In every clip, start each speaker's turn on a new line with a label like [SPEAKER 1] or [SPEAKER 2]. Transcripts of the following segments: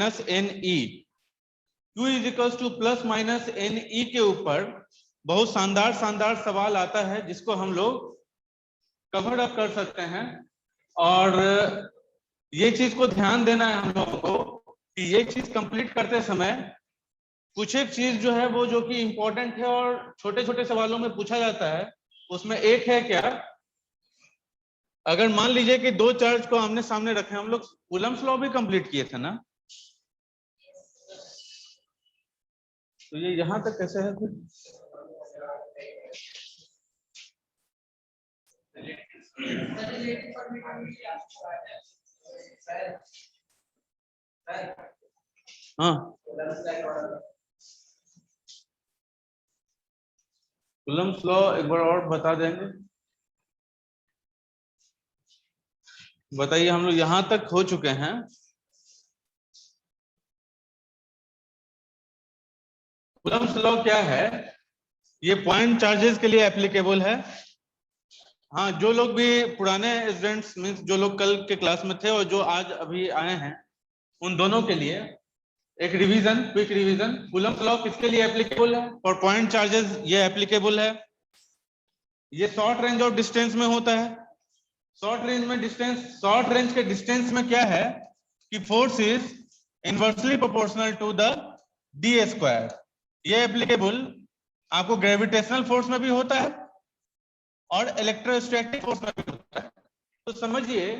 [SPEAKER 1] Minus n e, Q is equal to plus minus n e के ऊपर बहुत शानदार शानदार सवाल आता है जिसको हम लोग कवर अप कर सकते हैं। और ये चीज को ध्यान देना है हम लोगों को कि ये चीज कंप्लीट करते समय कुछ एक चीज जो है वो जो कि इंपॉर्टेंट है और छोटे छोटे सवालों में पूछा जाता है, उसमें एक है क्या, अगर मान लीजिए कि दो चार्ज को आमने सामने रखे, हम लोग कूलम्स लॉ भी कंप्लीट किए थे ना, तो ये यहां तक कैसे है फिर? हाँ, कूलम्स लॉ एक बार और बता देंगे? बताइए, हम लोग यहां तक हो चुके हैं। कूलम्स लॉ क्या है? ये पॉइंट चार्जेस के लिए एप्लीकेबल है। हाँ, जो लोग भी पुराने स्टूडेंट्स मींस जो लोग कल के क्लास में थे और जो आज अभी आए हैं, उन दोनों के लिए एक revision, quick revision. Coulomb's law किसके लिए एप्लीकेबल है? फॉर पॉइंट चार्जेस ये एप्लीकेबल है। ये शॉर्ट रेंज ऑफ डिस्टेंस में होता है। शॉर्ट रेंज में डिस्टेंस, शॉर्ट रेंज के डिस्टेंस में क्या है कि force is inversely proportional to the d square. ये एप्लीकेबल आपको ग्रेविटेशनल फोर्स में भी होता है और इलेक्ट्रोस्टैटिक फोर्स में भी होता है। तो समझिए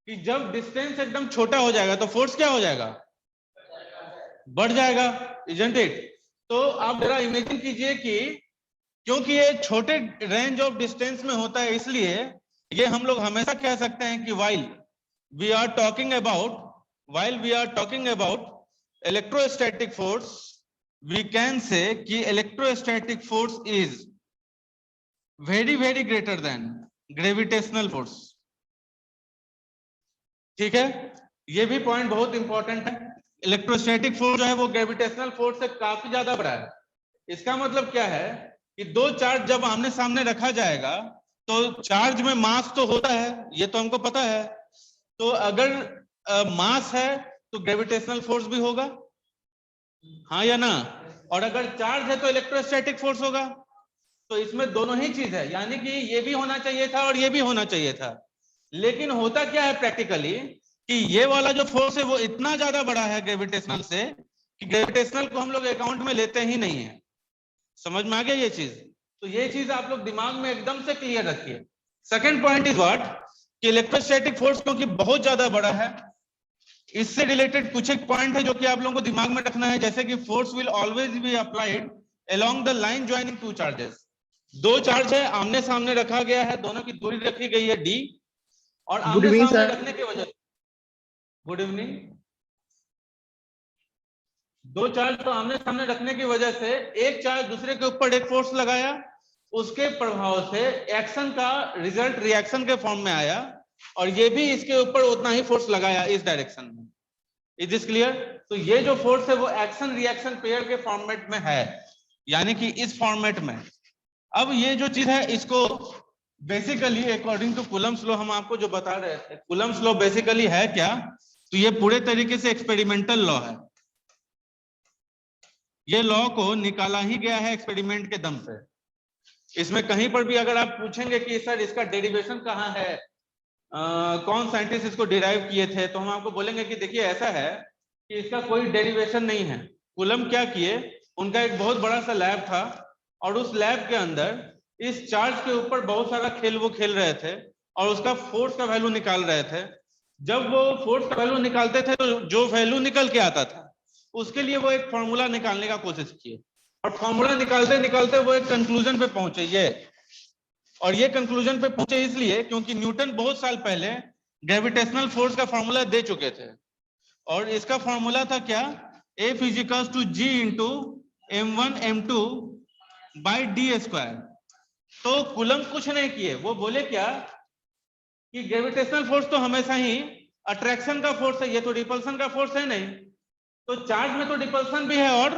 [SPEAKER 1] कि जब डिस्टेंस एकदम छोटा हो जाएगा तो फोर्स क्या हो जाएगा? बढ़ जाएगा, इजंट इट? तो आप जरा इमेजिन कीजिए कि क्योंकि ये छोटे रेंज ऑफ डिस्टेंस में होता है, इसलिए ये हम लोग हमेशा कह सकते हैं कि while we are talking about electrostatic force, we can say कि electrostatic force is very very greater than gravitational force। ठीक है, ये भी पॉइंट बहुत इंपॉर्टेंट है। इलेक्ट्रोस्टैटिक फोर्स जो है वो ग्रेविटेशनल फोर्स से काफी ज्यादा बड़ा है। इसका मतलब क्या है कि दो चार्ज जब आमने सामने रखा जाएगा तो चार्ज में मास तो होता है, ये तो हमको पता है। तो अगर मास है तो ग्रेविटेशनल फोर्स भी होगा, हाँ या ना? और अगर चार्ज है तो इलेक्ट्रोस्टैटिक फोर्स होगा। तो इसमें दोनों ही चीज है, यानी कि ये भी होना चाहिए था और ये भी होना चाहिए था। लेकिन होता क्या है प्रैक्टिकली कि ये वाला जो फोर्स है वो इतना ज्यादा बड़ा है ग्रेविटेशनल से कि ग्रेविटेशनल को हम लोग अकाउंट में लेते ही नहीं है। समझ में आ गया ये चीज? तो ये चीज आप लोग दिमाग में एकदम से क्लियर रखिए। सेकंड पॉइंट इज व्हाट कि इलेक्ट्रोस्टैटिक फोर्स क्योंकि बहुत ज्यादा बड़ा है, इससे रिलेटेड कुछ एक पॉइंट है जो कि आप लोगों को दिमाग में रखना है, जैसे कि force will always be applied along the line joining two charges. दो चार्ज है, आमने सामने रखा गया है, दोनों की दूरी रखी गई है डी, और आमने सामने रखने की वजह, गुड इवनिंग, दो चार्ज को आमने सामने रखने की वजह से एक चार्ज दूसरे के ऊपर एक फोर्स लगाया, उसके प्रभाव से एक्शन का रिजल्ट रिएक्शन के फॉर्म में आया, और ये भी इसके ऊपर उतना ही फोर्स लगाया इस डायरेक्शन में। Is this clear? तो ये जो फोर्स है वो एक्शन रिएक्शन पेयर के फॉर्मेट में है, यानी कि इस फॉर्मेट में। अब ये जो चीज है इसको basically according to Coulomb's law हम आपको जो बता रहे थे, कूलम्स लॉ बेसिकली है क्या, तो ये पूरे तरीके से एक्सपेरिमेंटल लॉ है। ये लॉ को निकाला ही गया है एक्सपेरिमेंट के दम से। इसमें कहीं पर भी अगर आप पूछेंगे कि सर इसका डेरिवेशन कहाँ है, कौन साइंटिस्ट इसको डिराइव किए थे, तो हम आपको बोलेंगे कि देखिए ऐसा है कि इसका कोई डेरिवेशन नहीं है। कूलम क्या किए, उनका एक बहुत बड़ा सा लैब था और उस लैब के अंदर इस चार्ज के ऊपर बहुत सारा खेल वो खेल रहे थे और उसका फोर्स का वैल्यू निकाल रहे थे। जब वो फोर्स का वैल्यू निकालते थे तो जो वैल्यू निकल के आता था उसके लिए वो एक फॉर्मूला निकालने का कोशिश किए, और फॉर्मूला निकालते निकालते वो एक कंक्लूजन पे पहुंचे ये। और ये कंक्लूजन पे पहुंचे इसलिए क्योंकि न्यूटन बहुत साल पहले ग्रेविटेशनल फोर्स का फॉर्मूला दे चुके थे, और इसका फॉर्मूला था क्या, F equals to G into m1 m2 by d square. तो कूलम कुछ नहीं किए, वो बोले क्या कि ग्रेविटेशनल फोर्स तो हमेशा ही अट्रैक्शन का फोर्स है, ये तो रिपल्सन का फोर्स है नहीं। तो चार्ज में तो रिपल्सन भी है और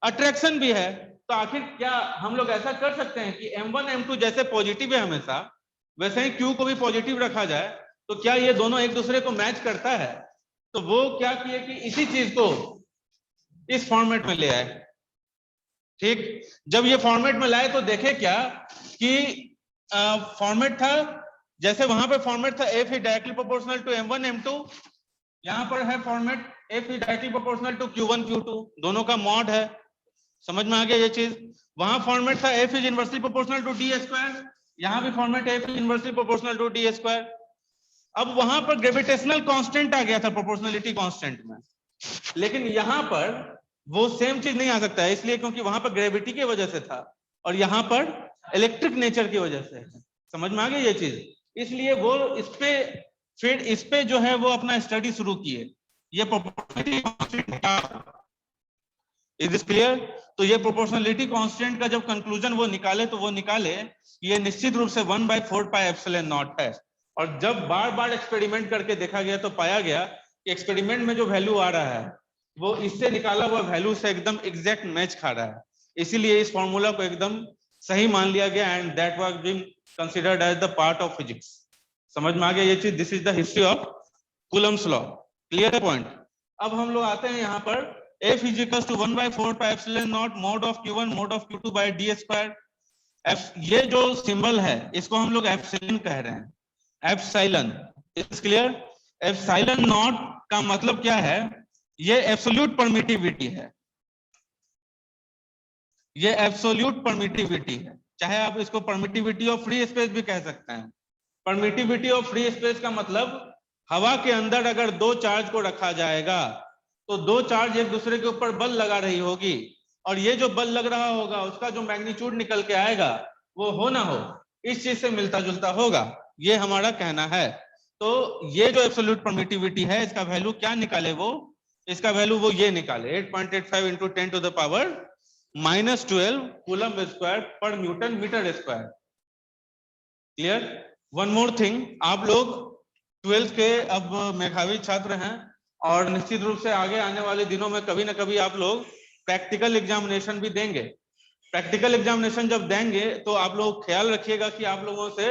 [SPEAKER 1] अट्रैक्शन भी है, तो आखिर क्या हम लोग ऐसा कर सकते हैं कि m1 m2 जैसे पॉजिटिव है हमेशा, वैसे ही Q को भी पॉजिटिव रखा जाए, तो क्या ये दोनों एक दूसरे को मैच करता है? तो वो क्या किए कि इसी चीज को इस फॉर्मेट में ले आए। ठीक, जब ये फॉर्मेट में लाए तो देखे क्या कि फॉर्मेट था, जैसे वहां पे फॉर्मेट था F is directly proportional to m1 m2, यहां पर है format F is directly proportional to q1 q2, दोनों का मॉड है। समझ में आ गया ये चीज? वहां फॉर्मेट था F is inversely proportional to d square, यहां भी format F is inversely proportional to d square. अब वहां पर ग्रेविटेशनल कांस्टेंट आ गया था प्रोपोर्शनलिटी कांस्टेंट में, लेकिन यहां पर वो सेम चीज नहीं आ सकता है, इसलिए क्योंकि वहां पर ग्रेविटी की वजह से था और यहां पर इलेक्ट्रिक नेचर की वजह से। समझ में आ गई ये चीज? इसलिए वो इस पे जो है वो अपना स्टडी शुरू किए। ये proportionality constant is this clear? तो ये प्रोपोर्शनलिटी कांस्टेंट का जब कंक्लूजन वो निकाले तो वो निकाले ये निश्चित रूप से 1/4 पाई एप्सिलॉन नॉट है। और जब बार बार एक्सपेरिमेंट करके देखा गया तो पाया गया कि एक्सपेरिमेंट में जो वैल्यू आ रहा है वो इससे निकाला हुआ वैल्यू से एकदम एग्जैक्ट मैच खा रहा है, इसीलिए इस फॉर्मूला को एकदम सही मान लिया गया and that was being considered as the part of physics. समझ में आ गया ये चीज? This is the history of Coulomb's law. Clear point? अब हम लोग आते हैं यहाँ पर F is equals to 1/4 pi epsilon naught mod of q1 mod of q2 by d square। F, ये जो सिंबल है इसको हम लोग एप्सिलॉन कह रहे हैं, epsilon. Is clear? Epsilon not का मतलब क्या है? ये एब्सोल्यूट परमिटिविटी है, ये एब्सोल्यूट परमिटिविटी है, चाहे आप इसको परमिटिविटी ऑफ फ्री स्पेस भी कह सकते हैं। परमिटिविटी ऑफ फ्री स्पेस का मतलब हवा के अंदर अगर दो चार्ज को रखा जाएगा तो दो चार्ज एक दूसरे के ऊपर बल लगा रही होगी और ये जो बल लग रहा होगा उसका जो मैग्नीट्यूड निकल के आएगा वो हो ना हो इस चीज से मिलता जुलता होगा, ये हमारा कहना है। तो ये जो एब्सोल्यूट परमिटिविटी है इसका वैल्यू क्या निकाले वो? इसका वैल्यू वो ये निकाले 8.85 into 10 to the power -12 coulomb square पर newton metre square. Clear? One more thing, आप लोग 12th के अब मेधावी छात्र हैं और निश्चित रूप से आगे आने वाले दिनों में कभी ना कभी आप लोग प्रैक्टिकल एग्जामिनेशन भी देंगे। प्रैक्टिकल एग्जामिनेशन जब देंगे तो आप लोग ख्याल रखिएगा कि आप लोगों से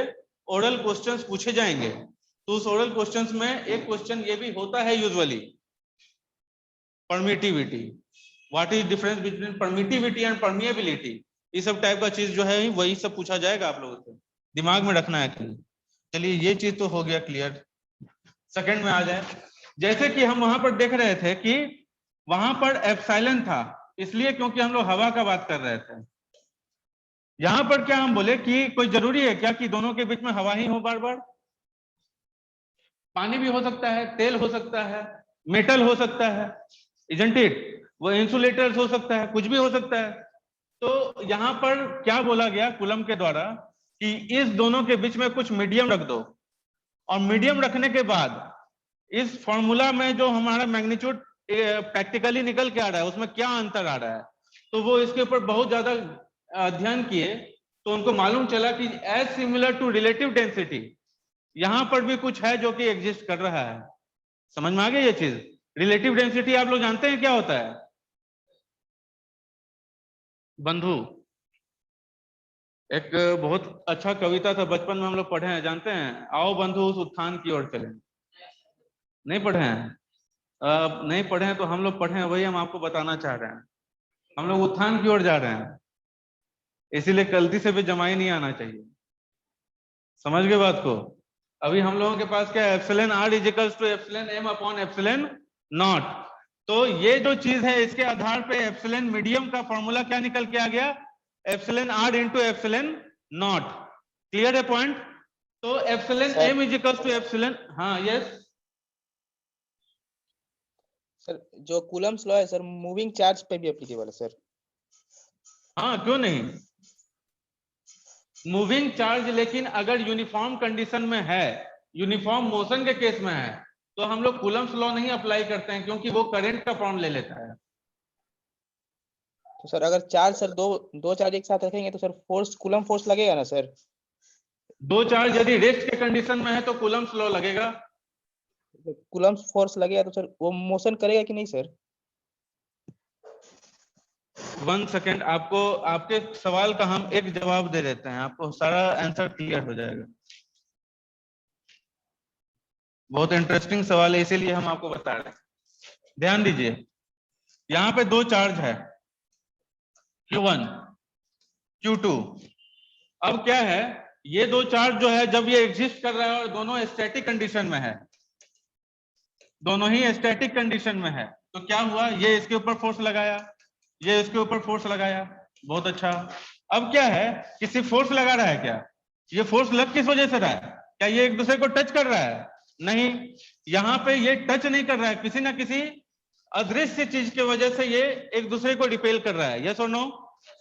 [SPEAKER 1] ओरल क्वेश्चंस पूछे जाएंगे। तो उस ओरल क्वेश्चंस में एक क्वेश्चन ये भी होता है usually, permittivity. What is difference between permittivity and permeability? ये सब टाइप का चीज जो है वही सब पूछा जाएगा आप लोगों से, दिमाग में रखना है। चलिए ये चीज तो हो गया क्लियर। सेकंड में आ जाए, जैसे कि हम वहां पर देख रहे थे कि वहां पर एप्सिलॉन था इसलिए क्योंकि हम लोग हवा का बात कर रहे थे। यहां पर क्या हम बोले कि कोई जरूरी है क्या कि दोनों के बीच में हवा ही हो? बार बार पानी भी हो सकता है, तेल हो सकता है, मेटल हो सकता है, इजंट इट? वो इंसुलेटर्स हो सकता है, कुछ भी हो सकता है। तो यहां पर क्या बोला गया कूलम के द्वारा कि इस दोनों के बीच में कुछ मीडियम रख दो और मीडियम रखने के बाद इस फॉर्मूला में जो हमारा मैग्नीट्यूड प्रैक्टिकली निकल के आ रहा है उसमें क्या अंतर आ रहा है। तो वो इसके ऊपर बहुत ज्यादा अध्ययन किए तो उनको मालूम चला कि as similar to relative density यहां पर भी कुछ है जो कि एग्जिस्ट कर रहा है। समझ में आ गया ये चीज? रिलेटिव डेंसिटी आप लोग जानते हैं क्या होता है बंधु? एक बहुत अच्छा कविता था बचपन में हम लोग पढ़े हैं, जानते हैं? आओ बंधु उस उत्थान की ओर चलें। नहीं पढ़े हैं? नहीं पढ़े हैं तो हम लोग पढ़े हैं, वही हम आपको बताना चाह रहे हैं। हम लोग उत्थान की ओर जा रहे हैं, इसीलिए गलती से भी जमाई नहीं आना चाहिए। समझ गए बात को? अभी हम लोगों के पास क्या है? Epsilon r is equals to epsilon m upon epsilon naught. तो ये जो चीज है इसके आधार पे एप्सिलॉन मीडियम का फॉर्मूला क्या निकल के आ गया? Epsilon r into epsilon naught. Clear है पॉइंट? तो epsilon m is equals to epsilon, हाँ यस
[SPEAKER 2] सर, जो कूलम्स लॉ है सर मूविंग चार्ज पे भी एप्लीकेबल है सर?
[SPEAKER 1] हाँ क्यों नहीं, मूविंग चार्ज, लेकिन अगर यूनिफॉर्म कंडीशन में है, यूनिफॉर्म मोशन के केस में है तो हम लोग कूलम्स लॉ नहीं अप्लाई करते हैं क्योंकि वो करंट का फॉर्म ले लेता है।
[SPEAKER 2] तो सर अगर चार्ज सर दो चार्ज एक साथ रखेंगे तो सर फोर्स कूलम फोर्स लगेगा ना सर?
[SPEAKER 1] दो चार्ज यदि रेस्ट के कंडीशन में है तो कूलम्स लॉ लगेगा।
[SPEAKER 2] कूलम फोर्स लगेगा तो सर वो मोशन करेगा कि नहीं सर?
[SPEAKER 1] 1 सेकेंड, आपको आपके सवाल का हम एक जवाब दे देते हैं, आपको सारा आंसर क्लियर हो जाएगा। बहुत इंटरेस्टिंग सवाल है, इसीलिए हम आपको बता रहे हैं। ध्यान दीजिए, यहाँ पे दो चार्ज है, Q1 Q2। अब क्या है, ये दो चार्ज जो है जब ये एग्जिस्ट कर रहा है और दोनों स्टैटिक कंडीशन में है, दोनों ही स्टैटिक कंडीशन में है, तो क्या हुआ, ये इसके ऊपर फोर्स लगाया, ये इसके ऊपर फोर्स लगाया, बहुत अच्छा। अब क्या है, किसी फोर्स लगा रहा है क्या, ये फोर्स लग किस वजह से रहा है, क्या ये एक दूसरे को टच कर रहा है, नहीं, यहाँ पे ये टच नहीं कर रहा है, किसी ना किसी अदृश्य चीज की वजह से ये एक दूसरे को रिपेल कर रहा है, यस और नो।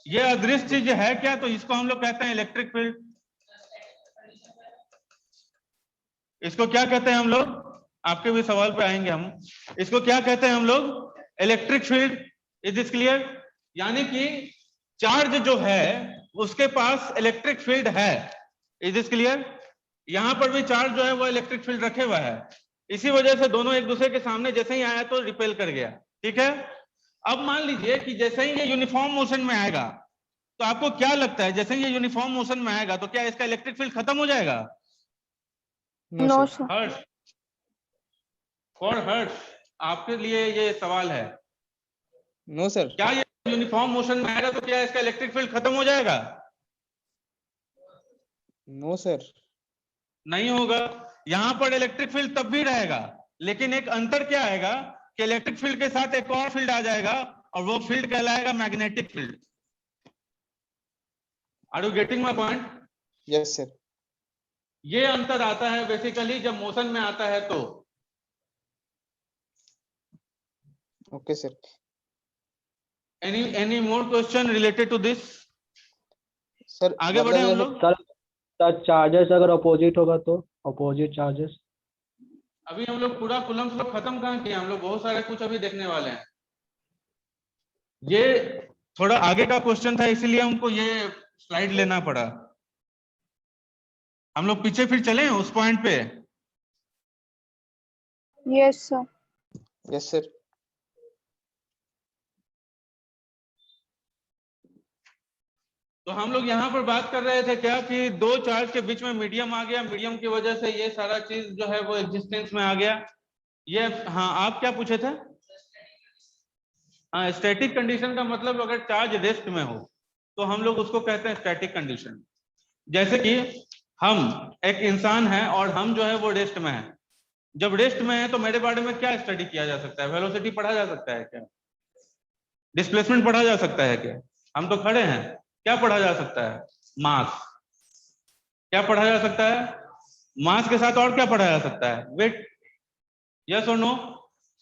[SPEAKER 1] ये अदृश्य चीज है क्या, तो इसको हम लोग कहते हैं इलेक्ट्रिक फील्ड। इसको क्या कहते हैं हम लोग, आपके भी सवाल पे आएंगे हम, इसको क्या कहते हैं हम लोग, electric field. Is this clear, यानी कि चार्ज जो है उसके पास इलेक्ट्रिक फील्ड है। इज दिस क्लियर, यहां पर भी चार्ज जो है वो इलेक्ट्रिक फील्ड रखे हुआ है, इसी वजह से दोनों एक दूसरे के सामने जैसे ही आया तो रिपेल कर गया, ठीक है। अब मान लीजिए कि जैसे ही ये यूनिफॉर्म मोशन में आएगा, तो आपको क्या लगता है, जैसे ही ये यूनिफॉर्म मोशन में आएगा तो क्या इसका इलेक्ट्रिक फील्ड खत्म हो जाएगा।
[SPEAKER 2] No sir.
[SPEAKER 1] Harsh, for Harsh, आपके लिए ये सवाल है।
[SPEAKER 2] No sir.
[SPEAKER 1] क्या ये यूनिफॉर्म मोशन में आएगा तो क्या इसका इलेक्ट्रिक फील्ड खत्म हो जाएगा।
[SPEAKER 2] No sir.
[SPEAKER 1] नहीं होगा, यहां पर इलेक्ट्रिक फील्ड तब भी रहेगा, लेकिन एक अंतर क्या आएगा कि इलेक्ट्रिक फील्ड के साथ एक और फील्ड आ जाएगा और वो फील्ड कहलाएगा magnetic field. Are you getting my point.
[SPEAKER 2] Yes sir.
[SPEAKER 1] ये अंतर आता है बेसिकली जब मोशन में आता है तो।
[SPEAKER 2] Okay sir.
[SPEAKER 1] Any more question related to this.
[SPEAKER 2] Sir
[SPEAKER 1] आगे बढ़े हम लोग।
[SPEAKER 3] सर चार्जेस अगर अपोजिट होगा तो अपोजिट चार्जेस।
[SPEAKER 1] अभी हम लोग पूरा कूलम्स लोग खत्म कहाँ किए, हम लोग बहुत सारे कुछ अभी देखने वाले हैं। ये थोड़ा आगे का क्वेश्चन था, इसीलिए हमको ये स्लाइड लेना पड़ा। हम लोग पीछे फिर चले उस पॉइंट पे।
[SPEAKER 4] Yes sir.
[SPEAKER 2] Yes sir.
[SPEAKER 1] तो हम लोग यहाँ पर बात कर रहे थे क्या कि दो चार्ज के बीच में मीडियम आ गया, मीडियम की वजह से ये सारा चीज जो है वो एग्जिस्टेंस में आ गया। ये हाँ, आप क्या पूछे थे। हाँ, स्टैटिक कंडीशन का मतलब अगर चार्ज रेस्ट में हो तो हम लोग उसको कहते हैं स्टैटिक कंडीशन। जैसे कि हम एक इंसान है और हम जो है वो रेस्ट में है। जब रेस्ट में है तो मेरे बारे में क्या स्टडी किया जा सकता है, वेलोसिटी पढ़ा जा सकता है क्या, डिस्प्लेसमेंट पढ़ा जा सकता है क्या, हम तो खड़े हैं, क्या पढ़ा जा सकता है, मास। क्या पढ़ा जा सकता है, मास के साथ और क्या पढ़ा जा सकता है, वेट। यस और नो।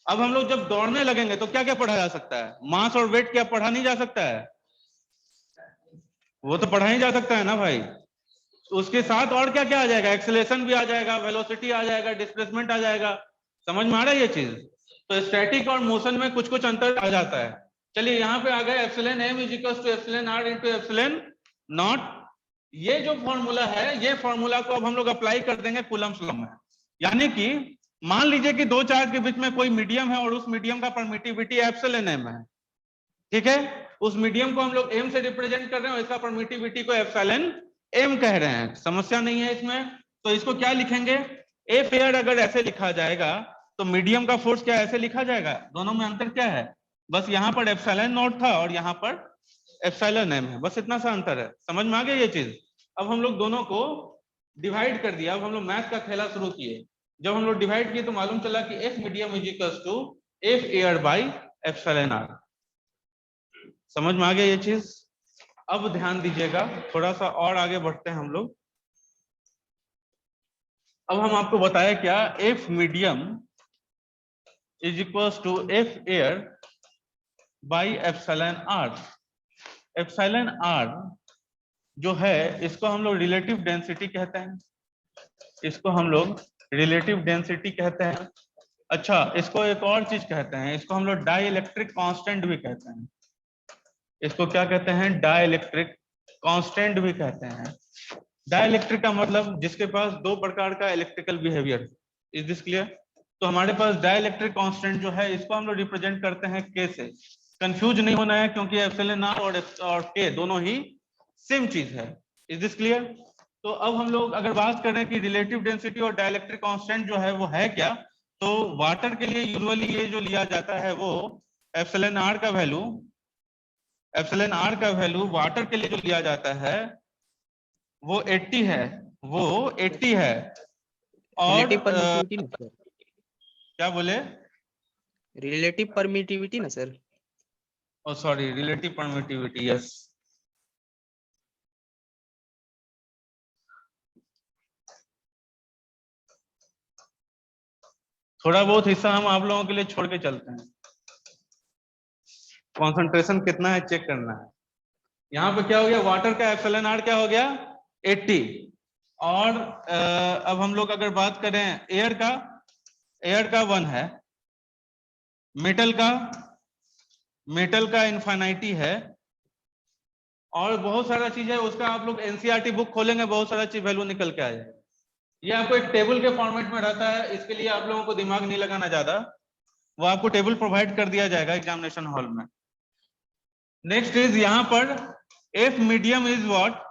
[SPEAKER 1] अब हम लोग जब दौड़ने लगेंगे तो क्या क्या पढ़ा जा सकता है, मास और वेट क्या पढ़ा नहीं जा सकता है, वो तो पढ़ा ही जा सकता है ना भाई। उसके साथ और क्या क्या आ जाएगा, एक्सेलरेशन भी आ जाएगा, वेलोसिटी आ जाएगा, डिस्प्लेसमेंट आ जाएगा। समझ में आ रहा है ये चीज। तो स्टैटिक और मोशन में कुछ कुछ अंतर आ जाता है। चलिए यहाँ पे आ गए epsilon m is equal to epsilon r into epsilon naught. ये जो फॉर्मूला है, ये फॉर्मूला को अब हम लोग अप्लाई कर देंगे कूलम्स लॉ में। यानी कि मान लीजिए कि दो चार्ज के बीच में कोई मीडियम है और उस मीडियम का परमिटिविटी एप्सिलॉन m है, ठीक है। उस मीडियम को हम लोग m से रिप्रेजेंट कर रहे हैं और इसका परमिटिविटी को एप्सिलॉन m कह रहे हैं। समस्या नहीं है इसमें। तो इसको क्या लिखेंगे, ए फेयर अगर ऐसे लिखा जाएगा तो मीडियम का फोर्स क्या ऐसे लिखा जाएगा। दोनों में अंतर क्या है, बस यहाँ पर एप्सिलॉन नॉट था और यहाँ पर एप्सिलॉन m है, बस इतना सा अंतर है। समझ में आ गया ये चीज। अब हम लोग दोनों को डिवाइड कर दिया। अब हम लोग मैथ का खेला शुरू किए। जब हम लोग डिवाइड किए तो मालूम चला कि F medium is equal to F air by epsilon r। समझ में आ गया ये चीज। अब ध्यान दीजिएगा, थोड़ा सा और आगे बढ़ते हैं हम लोग। अब हम आपको बताया क्या, F medium is equal to F air by epsilon r। Epsilon r जो है इसको हम लोग रिलेटिव डेंसिटी कहते हैं, इसको हम लोग रिलेटिव डेंसिटी कहते हैं। अच्छा, इसको एक और चीज कहते हैं, इसको हम लोग डाई इलेक्ट्रिक कांस्टेंट भी कहते हैं। इसको क्या कहते हैं, डाई इलेक्ट्रिक कांस्टेंट भी कहते हैं। डाई इलेक्ट्रिक का मतलब जिसके पास दो प्रकार का electrical behaviour. Is this clear. तो हमारे पास डाई इलेक्ट्रिक कांस्टेंट जो है इसको हम लोग रिप्रेजेंट करते हैं के से। कंफ्यूज नहीं होना है क्योंकि एप्सिलॉन r और के दोनों ही सेम चीज है। Is this clear. तो अब हम लोग अगर बात करें कि रिलेटिव डेंसिटी और डाइलेक्ट्रिक कांस्टेंट जो है वो है क्या, तो वाटर के लिए यूजुअली ये जो लिया जाता है वो एप्सिलॉन आर का वैल्यू, एप्सिलॉन आर का वैल्यू वाटर के लिए जो लिया जाता है वो 80 है, वो 80 है। और
[SPEAKER 2] रिलेटिव परमिटिविटी ना सर,
[SPEAKER 1] क्या बोले?
[SPEAKER 2] रिलेटिव परमिटिविटी ना सर।
[SPEAKER 1] ओ सॉरी, रिलेटिव परमिटिविटी, यस। थोड़ा बहुत हिस्सा हम आप लोगों के लिए छोड़ के चलते हैं, कंसंट्रेशन कितना है चेक करना है। यहाँ पे क्या हो गया, वाटर का एप्सिलॉन आर क्या हो गया 80। और अब हम लोग अगर बात करें एयर का, एयर का 1 है, मेटल का इनफाइनाइटी है, और बहुत सारा चीज है उसका। आप लोग एनसीईआरटी बुक खोलेंगे, बहुत सारा चीज वैल्यू निकल के आ जाए। ये आपको एक टेबल के फॉर्मेट में रहता है, इसके लिए आप लोगों को दिमाग नहीं लगाना ज्यादा, वो आपको टेबल प्रोवाइड कर दिया जाएगा एग्जामिनेशन हॉल में। नेक्स्ट इज यहाँ पर F medium is what,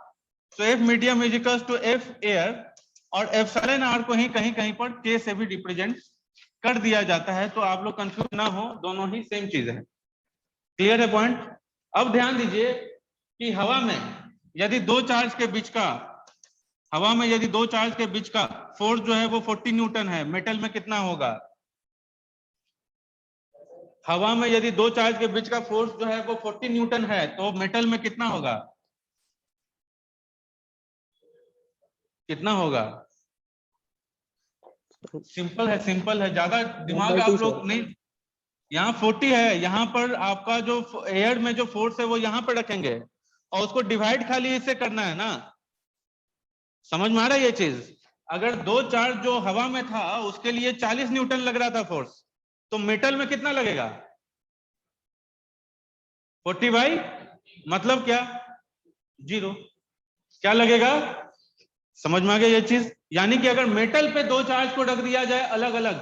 [SPEAKER 1] so F medium is equals to F air, और एप्सिलॉन आर को ही कहीं कहीं पर के से भी रिप्रेजेंट कर दिया जाता है, तो आप लोग कंफ्यूज ना हो, दोनों ही सेम चीज है। क्लियर है पॉइंट? अब ध्यान दीजिए कि हवा में यदि दो चार्ज के बीच का, हवा में यदि दो चार्ज के बीच का फोर्स जो है वो 40 न्यूटन है, मेटल में कितना होगा? हवा में यदि दो चार्ज के बीच का फोर्स जो है वो 40 न्यूटन है, तो मेटल में कितना होगा? कितना होगा? सिंपल है, सिंपल है, ज्यादा दिमाग आप लोग नहीं। यहाँ 40 है, यहाँ पर आपका जो एयर में जो फोर्स है वो यहाँ पर रखेंगे, और उसको डिवाइड खाली इससे करना है ना। समझ में आ रहा है ये चीज? अगर दो चार्ज जो हवा में था उसके लिए 40 न्यूटन लग रहा था फोर्स, तो मेटल में कितना लगेगा? 40 बाई मतलब क्या? 0। क्या लगेगा? समझ में आ गया ये चीज? यानी कि अगर मेटल पे दो चार्ज को रख दिया जाए अलग अलग,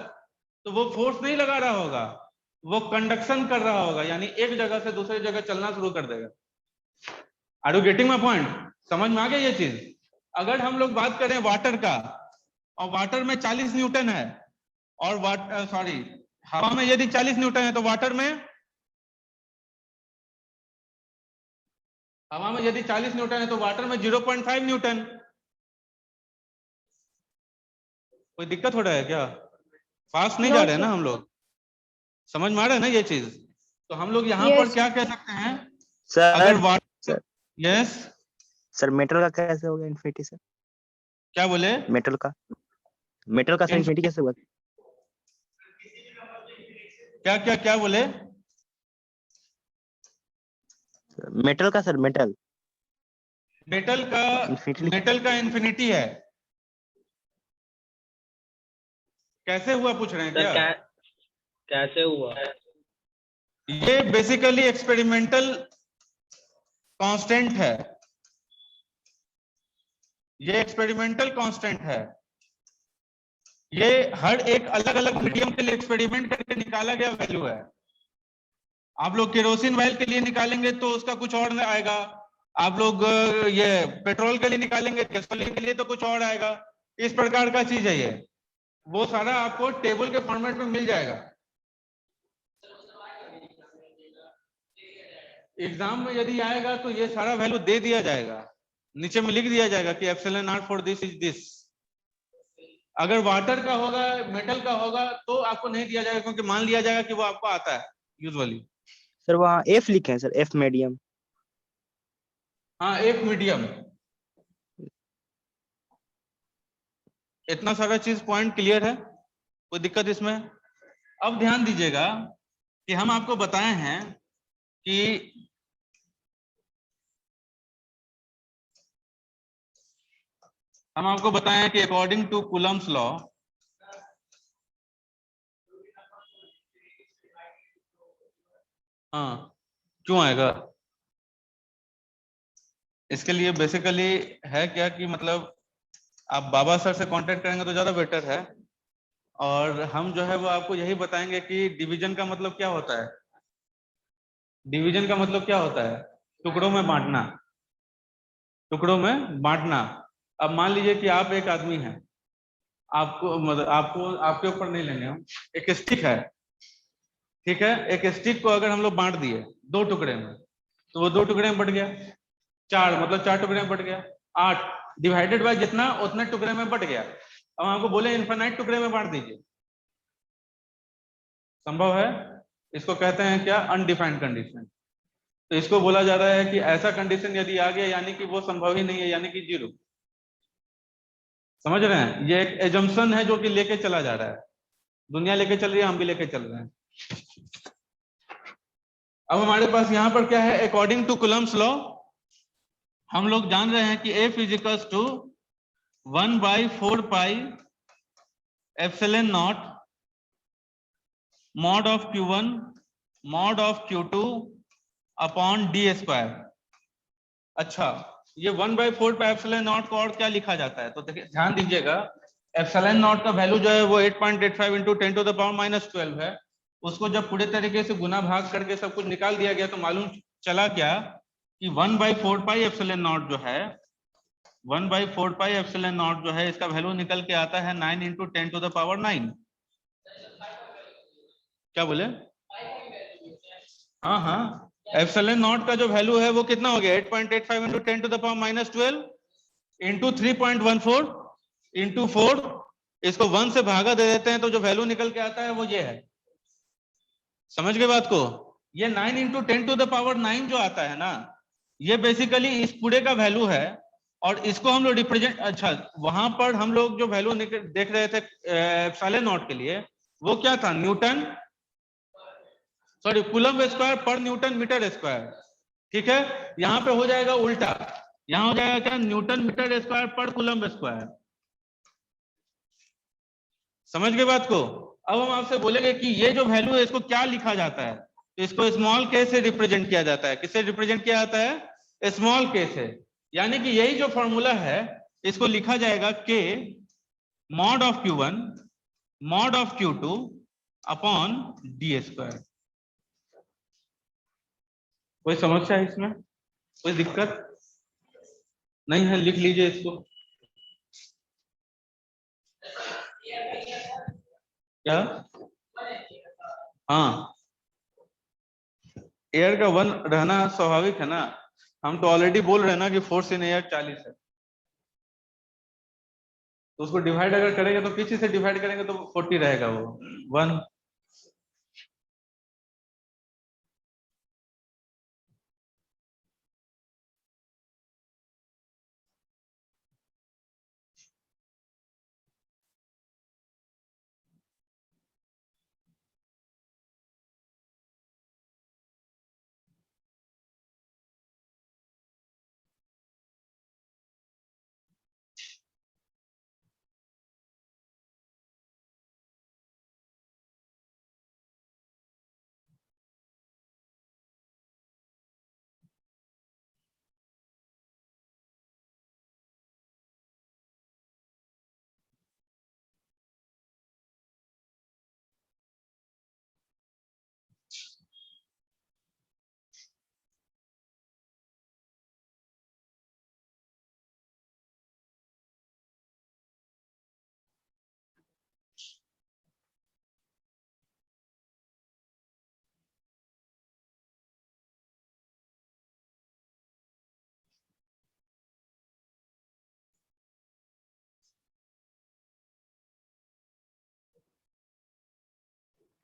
[SPEAKER 1] तो वो फोर्स नहीं लगा रहा होगा, वो कंडक्शन कर रहा होगा, यानी एक जगह से दूसरी जगह चलना शुरू कर देगा। Are you getting my point? समझ में आ गया ये चीज? अगर हम लोग बात करें वाटर का, और वाटर में 40 न्यूटन है, और सॉरी हवा में यदि 40 न्यूटन है, तो वाटर में, हवा में यदि 40 न्यूटन है तो वाटर में 0.5 न्यूटन। कोई दिक्कत हो रहा है क्या? फास्ट नहीं जा रहे हैं ना हम लोग? समझ में आ रहा है ना ये चीज? तो हम लोग यहाँ पर क्या कह सकते हैं, अगर वाटर, यस
[SPEAKER 2] सर मेटल का कैसे होगा इन्फिनिटी सर?
[SPEAKER 1] क्या बोले?
[SPEAKER 2] मेटल का सर इन्फिनिटी कैसे होगा?
[SPEAKER 1] क्या क्या क्या बोले?
[SPEAKER 2] मेटल का सर, मेटल
[SPEAKER 1] का इन्फिनिटी है। कैसे हुआ पूछ रहे हैं क्या?
[SPEAKER 3] कैसे हुआ?
[SPEAKER 1] ये बेसिकली एक्सपेरिमेंटल कांस्टेंट है, ये एक्सपेरिमेंटल कांस्टेंट है। ये हर एक अलग अलग मीडियम के लिए एक्सपेरिमेंट करके निकाला गया वैल्यू है। आप लोग केरोसिन ऑयल के लिए निकालेंगे तो उसका कुछ और आएगा, आप लोग ये पेट्रोल के लिए निकालेंगे, गैसोलीन के लिए तो कुछ और आएगा। इस प्रकार का चीज है ये, वो सारा आपको टेबल के फॉर्मेट में मिल जाएगा। एग्जाम में यदि आएगा तो ये सारा वैल्यू दे दिया जाएगा, नीचे में लिख दिया जाएगा कि epsilon r for this is this. अगर वाटर का होगा, मेटल का होगा, तो आपको नहीं दिया जाएगा, क्योंकि मान लिया जाएगा कि वो आपको आता है यूजुअली।
[SPEAKER 2] सर वहाँ एफ लिखे हैं सर, एफ मीडियम।
[SPEAKER 1] हाँ एफ मीडियम। इतना सारा चीज पॉइंट क्लियर है? कोई दिक्कत इसमें? अब ध्यान दीजिएगा कि हम आपको बताए हैं कि अकॉर्डिंग टू कूलम्स लॉ, हाँ क्यों आएगा? इसके लिए बेसिकली है क्या कि मतलब आप बाबा सर से कांटेक्ट करेंगे तो ज्यादा बेटर है, और हम जो है वो आपको यही बताएंगे कि डिवीजन का मतलब क्या होता है। डिवीजन का मतलब क्या होता है? टुकड़ों में बांटना, टुकड़ों में बांटना। अब मान लीजिए कि आप एक आदमी हैं, आपको मतलब आपको आपके ऊपर नहीं लेंगे हम, एक स्टिक है, ठीक है, एक स्टिक को अगर हम लोग बांट दिए 2 टुकड़े में, तो वो 2 टुकड़े में बट गया, 4 मतलब 4 टुकड़े में बट गया, 8 डिवाइडेड बाय जितना उतने टुकड़े में बट गया। अब हमको बोले इनफाइनाइट टुकड़े में बांट दीजिए, संभव है? इसको कहते हैं क्या? Undefined condition. तो इसको बोला जा रहा है कि ऐसा कंडीशन यदि आ गया यानी कि वो संभव ही नहीं है, यानी कि 0। समझ रहे हैं? ये एक एजम्पशन है जो कि लेके चला जा रहा है, दुनिया लेके चल रही है, हम भी लेके चल रहे हैं। अब हमारे पास यहाँ पर क्या है? अकॉर्डिंग टू कूलम्स लॉ हम लोग जान रहे हैं कि F is equals to 1/4 pi epsilon naught mod of Q1 mod of Q2 upon d square. अच्छा, ये 1/4 पाई एप्सिलॉन नॉट को और क्या लिखा जाता है? तो देखिए ध्यान दीजिएगा, एप्सिलॉन नॉट का वैल्यू जो है वो 8.85 इंटू 10⁻⁻12 है। उसको जब पूरे तरीके से गुना भाग करके सब कुछ निकाल दिया गया तो मालूम चला क्या कि 1/4 पाई एप्सिलॉन नॉट जो है, 1/4 पाई एप्सिलॉन नॉट जो है, इसका वैल्यू निकल के आता है 9 इंटू 10⁻9। क्या बोले? हाँ हाँ, एप्सिलॉन नॉट का जो वैल्यू है वो कितना हो गया? 8.85 इंटू 10⁻12 इंटू 3.14 इंटू 4, इसको 1 से भागा दे देते हैं तो जो वैल्यू निकल के आता है वो ये है। समझ गए बात को? ये 9 इंटू 10⁻9 जो आता है ना, ये बेसिकली इस पूरे का वैल्यू है, और इसको हम लोग रिप्रेजेंट, अच्छा वहां पर हम लोग जो वैल्यू देख रहे थे एप्सिलॉन नॉट के लिए, वो क्या था? न्यूटन, सॉरी कूलम स्क्वायर पर न्यूटन मीटर स्क्वायर। ठीक है, यहां पे हो जाएगा उल्टा, यहां हो जाएगा क्या? न्यूटन मीटर स्क्वायर पर कूलम स्क्वायर। समझ गए बात को? अब हम आपसे बोलेंगे कि ये जो वैल्यू है इसको क्या लिखा जाता है, तो इसको स्मॉल के से रिप्रेजेंट किया जाता है। किससे रिप्रेजेंट किया जाता है? स्मॉल के से। यानी कि यही जो फॉर्मूला है इसको लिखा जाएगा के mod of Q1 mod of Q2 upon d square. कोई समस्या है इसमें? कोई दिक्कत नहीं है? लिख लीजिए इसको। क्या? हाँ, एयर का 1 रहना स्वाभाविक है ना, हम तो ऑलरेडी बोल रहे हैं ना कि फोर्स इन एयर 40 है, तो उसको डिवाइड अगर करेंगे तो किसी से डिवाइड करेंगे तो 40 रहेगा वो 1।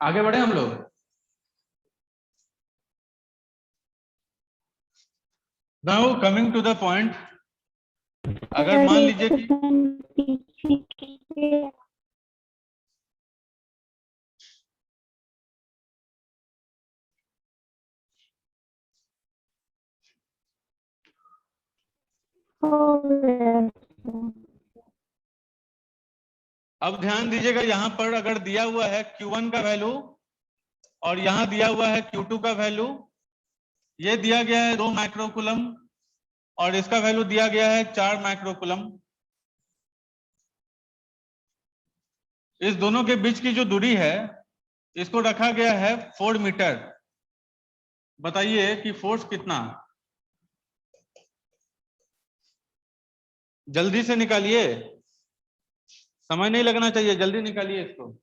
[SPEAKER 1] आगे बढ़े हम लोग। Now coming to the point, अगर मान लीजिए कि अब ध्यान दीजिएगा, यहां पर अगर दिया हुआ है Q1 का वैल्यू और यहां दिया हुआ है Q2 का वैल्यू, ये दिया गया है 2 माइक्रोकूलम और इसका वैल्यू दिया गया है 4 माइक्रोकूलम। इस दोनों के बीच की जो दूरी है इसको रखा गया है 4 मीटर। बताइए कि फोर्स कितना? जल्दी से निकालिए, समय नहीं लगना चाहिए, जल्दी निकालिए इसको।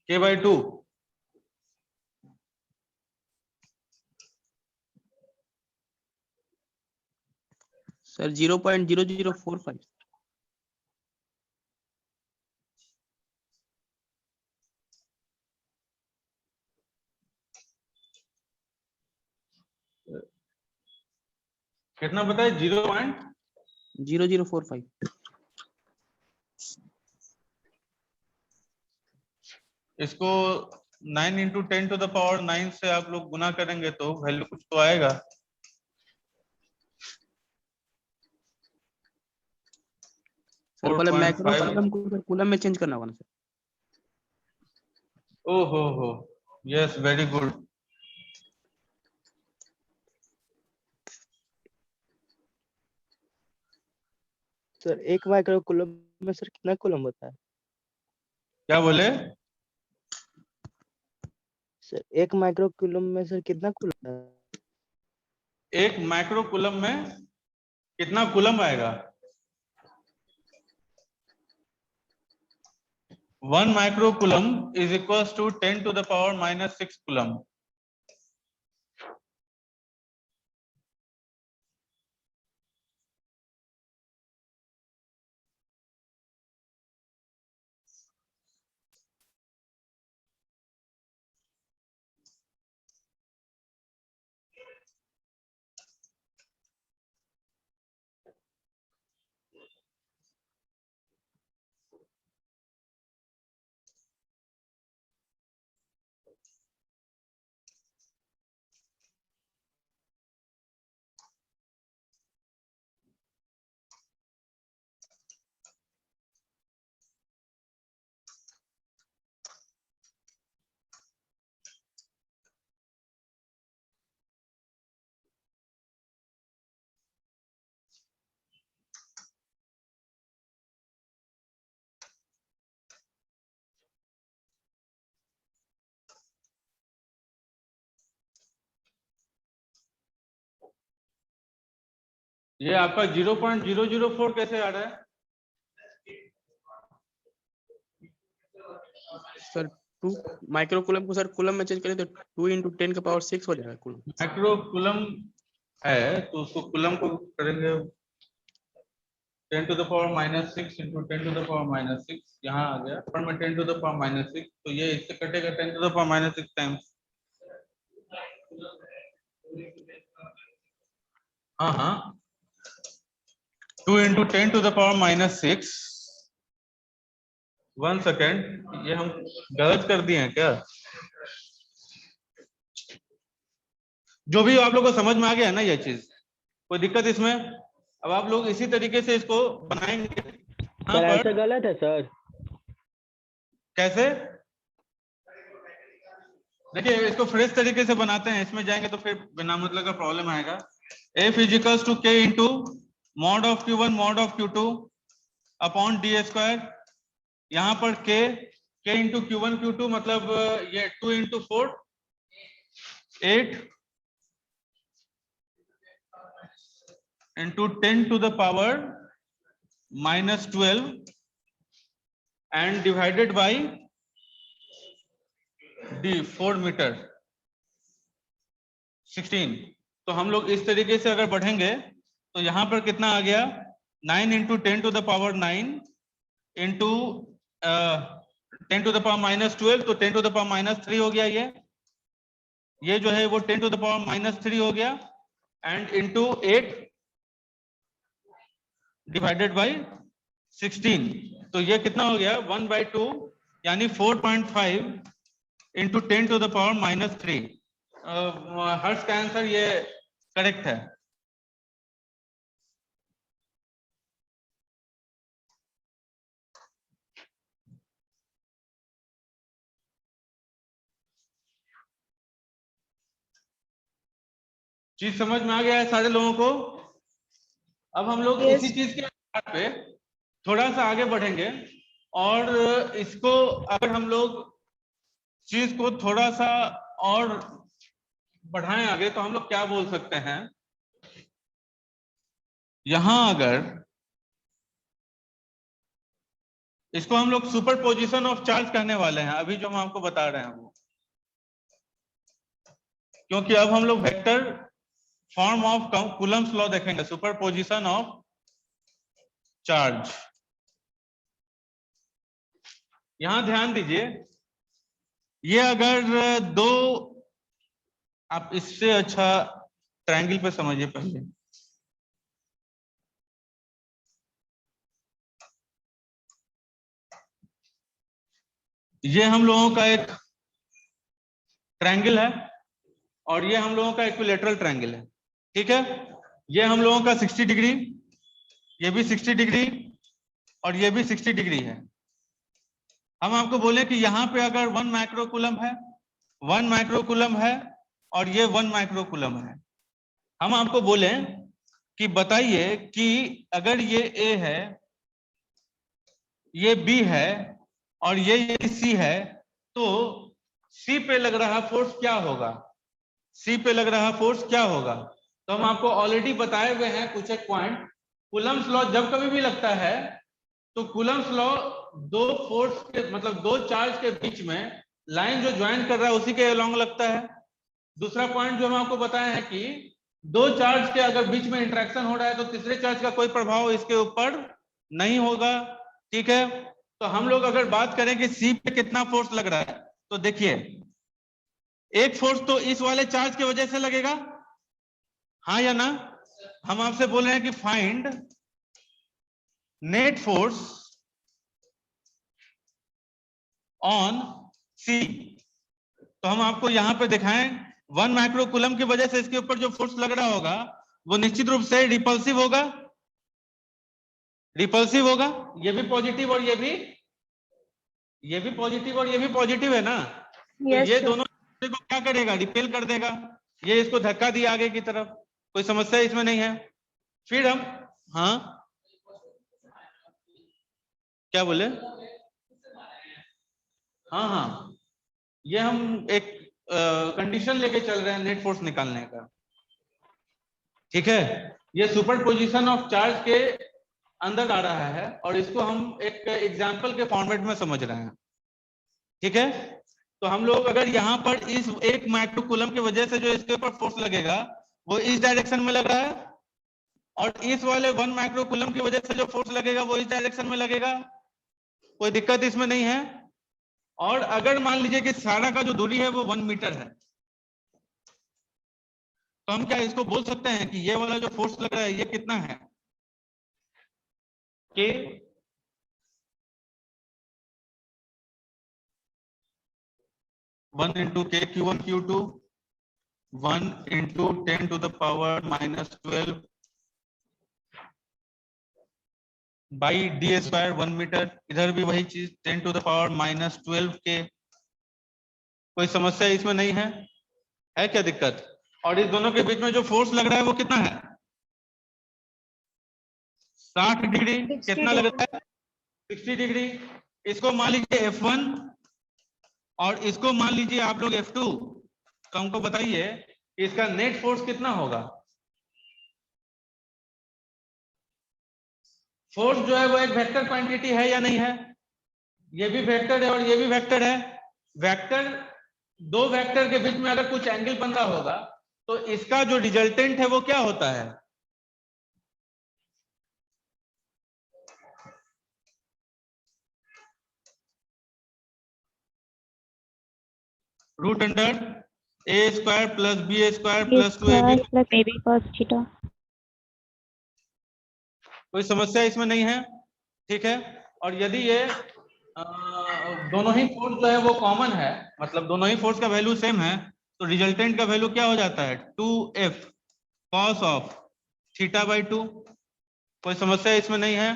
[SPEAKER 1] K/2
[SPEAKER 2] sir 0.0045।
[SPEAKER 1] कितना बताए?
[SPEAKER 2] 0045।
[SPEAKER 1] इसको 9 × 10⁻9 से आप लोग गुना करेंगे तो वैल्यू कुछ तो आएगा।
[SPEAKER 2] सर पहले
[SPEAKER 1] 4.5
[SPEAKER 2] मैक्रो कॉलम को सर कूलम में चेंज करना होगा ना सर।
[SPEAKER 1] ओहो, yes, very good.
[SPEAKER 2] Sir 1 micro coulomb में सर कितना कूलम होता है?
[SPEAKER 1] क्या बोले?
[SPEAKER 2] सर 1 माइक्रो कूलम में सर कितना कूलम है?
[SPEAKER 1] 1 माइक्रो कूलम में कितना कूलम आएगा? 1 micro coulomb is equal to 10⁻⁻6 coulomb. ये आपका 0.004 कैसे आ रहा है?
[SPEAKER 2] सर 2 माइक्रो कूलम को सर कूलम में चेंज करें तो 2 × 10⁻6 हो जाएगा कूलम।
[SPEAKER 1] माइक्रो कूलम है तो उसको कूलम को करेंगे 10⁻⁻6 × 10⁻⁻6, यहाँ आ गया पर में 10⁻⁻6, तो ये इससे कटेगा 10⁻⁻6 टाइम्स। हाँ, 2 × 10⁻⁻6। 1 सेकेंड, ये हम गलत कर दिए हैं क्या? जो भी आप लोगों को समझ में आ गया है ना ये चीज, कोई दिक्कत इसमें? अब आप लोग इसी तरीके से इसको बनाएंगे।
[SPEAKER 3] सर ऐसा गलत है सर?
[SPEAKER 1] कैसे? देखिए इसको फ्रेश तरीके से बनाते हैं, इसमें जाएंगे तो फिर बिना मतलब का प्रॉब्लम आएगा। F = K × mod of Q1 mod of Q2 upon d²। यहाँ पर K × Q1 Q2 मतलब ये 2 × 4 8 into 10⁻⁻12 and divided by d 4 metre 16। तो हम लोग इस तरीके से अगर बढ़ेंगे तो यहाँ पर कितना आ गया? 9 × 10⁻9 into 10⁻⁻12, तो 10⁻⁻3 हो गया। ये जो है वो 10⁻⁻3 हो गया एंड इंटू 8 डिवाइडेड बाई 16, तो ये कितना हो गया 1/2 यानी 4.5 इंटू 10⁻³ हर्ष का आंसर ये करेक्ट है। चीज समझ में आ गया है सारे लोगों को? अब हम लोग
[SPEAKER 4] Yes.
[SPEAKER 1] इसी चीज के आधार पे थोड़ा सा आगे बढ़ेंगे और इसको अगर हम लोग चीज को थोड़ा सा और बढ़ाएं आगे तो हम लोग क्या बोल सकते हैं, यहां अगर इसको हम लोग सुपरपोजिशन ऑफ चार्ज कहने वाले हैं, अभी जो हम आपको बता रहे हैं वो, क्योंकि अब हम लोग vector form of Coulomb's law देखेंगे, सुपरपोजिशन ऑफ चार्ज। यहां ध्यान दीजिए, ये अगर दो, आप इससे अच्छा ट्रायंगल पे समझिए पहले। ये हम लोगों का एक ट्रायंगल है और ये हम लोगों का इक्विलेटरल ट्रायंगल है, ठीक है। ये हम लोगों का 60 डिग्री, ये भी 60 डिग्री और ये भी 60 डिग्री है। हम आपको बोले कि यहाँ पे अगर 1 माइक्रोकूलम है, 1 माइक्रोकूलम है और ये 1 माइक्रोकूलम है, हम आपको बोले कि बताइए कि अगर ये A है, ये B है और ये C है, तो C पे लग रहा फोर्स क्या होगा? C पे लग रहा फोर्स क्या होगा? तो हम आपको ऑलरेडी बताए हुए हैं कुछ एक पॉइंट। कूलम्स लॉ जब कभी भी लगता है तो कूलम्स लॉ दो फोर्स के मतलब दो चार्ज के बीच में लाइन जो ज्वाइन कर रहा है उसी के अलोंग लगता है। दूसरा पॉइंट जो हम आपको बताए हैं कि दो चार्ज के अगर बीच में इंटरेक्शन हो रहा है तो तीसरे चार्ज का कोई प्रभाव इसके ऊपर नहीं होगा, ठीक है। तो हम लोग अगर बात करें कि सी पे कितना फोर्स लग रहा है, तो देखिए एक फोर्स तो इस वाले चार्ज की वजह से लगेगा, हाँ या ना? हम आपसे बोल रहे हैं कि find net force on C. तो हम आपको यहां पे दिखाएं 1 माइक्रोकूलम की वजह से इसके ऊपर जो फोर्स लग रहा होगा वो निश्चित रूप से रिपल्सिव होगा, रिपल्सिव होगा। ये भी पॉजिटिव और ये भी पॉजिटिव और ये भी पॉजिटिव है ना। तो
[SPEAKER 4] Yes,
[SPEAKER 1] ये
[SPEAKER 4] sir.
[SPEAKER 1] दोनों को क्या करेगा? रिपेल कर देगा। ये इसको धक्का दिया आगे की तरफ, कोई समस्या इसमें नहीं है। फिर हम, हाँ क्या बोले? हाँ हाँ, ये हम एक कंडीशन लेके चल रहे हैं नेट फोर्स निकालने का, ठीक है। ये सुपरपोजिशन ऑफ चार्ज के अंदर आ रहा है और इसको हम एक एग्जांपल के फॉर्मेट में समझ रहे हैं, ठीक है। तो हम लोग अगर यहाँ पर इस 1 माइक्रोकूलम की वजह से जो इसके ऊपर फोर्स लगेगा वो इस डायरेक्शन में लग रहा है और इस वाले 1 माइक्रोकूलम की वजह से जो फोर्स लगेगा वो इस डायरेक्शन में लगेगा, कोई दिक्कत इसमें नहीं है। और अगर मान लीजिए कि सारा का जो दूरी है वो 1 मीटर है, तो हम क्या इसको बोल सकते हैं कि ये वाला जो फोर्स लग रहा है ये कितना है? K 1 into K Q1 Q2 1 into 10⁻⁻12 by d square 1 metre. इधर भी वही चीज 10⁻⁻12 के। कोई समस्या इसमें नहीं है, है क्या दिक्कत? और इस दोनों के बीच में जो फोर्स लग रहा है वो कितना है? 60 डिग्री।
[SPEAKER 4] 60
[SPEAKER 1] कितना लग रहा है? 60 डिग्री। इसको मान लीजिए F1 और इसको मान लीजिए आप लोग F2। तो हमको बताइए इसका नेट फोर्स कितना होगा? फोर्स जो है वो एक वेक्टर क्वांटिटी है या नहीं है? ये भी वेक्टर है और ये भी वेक्टर है। वेक्टर, दो वेक्टर के बीच में अगर कुछ एंगल बन रहा होगा तो इसका जो रिजल्टेंट है वो क्या होता है? Root under a square plus b square plus 2ab।
[SPEAKER 4] plus AB cos theta.
[SPEAKER 1] कोई समस्या इसमें नहीं है, ठीक है। और यदि ये दोनों ही फोर्स जो है वो कॉमन है, मतलब दोनों ही फोर्स का वैल्यू सेम है, तो रिजल्टेंट का वैल्यू क्या हो जाता है 2f cos of theta by 2। कोई समस्या इसमें नहीं है?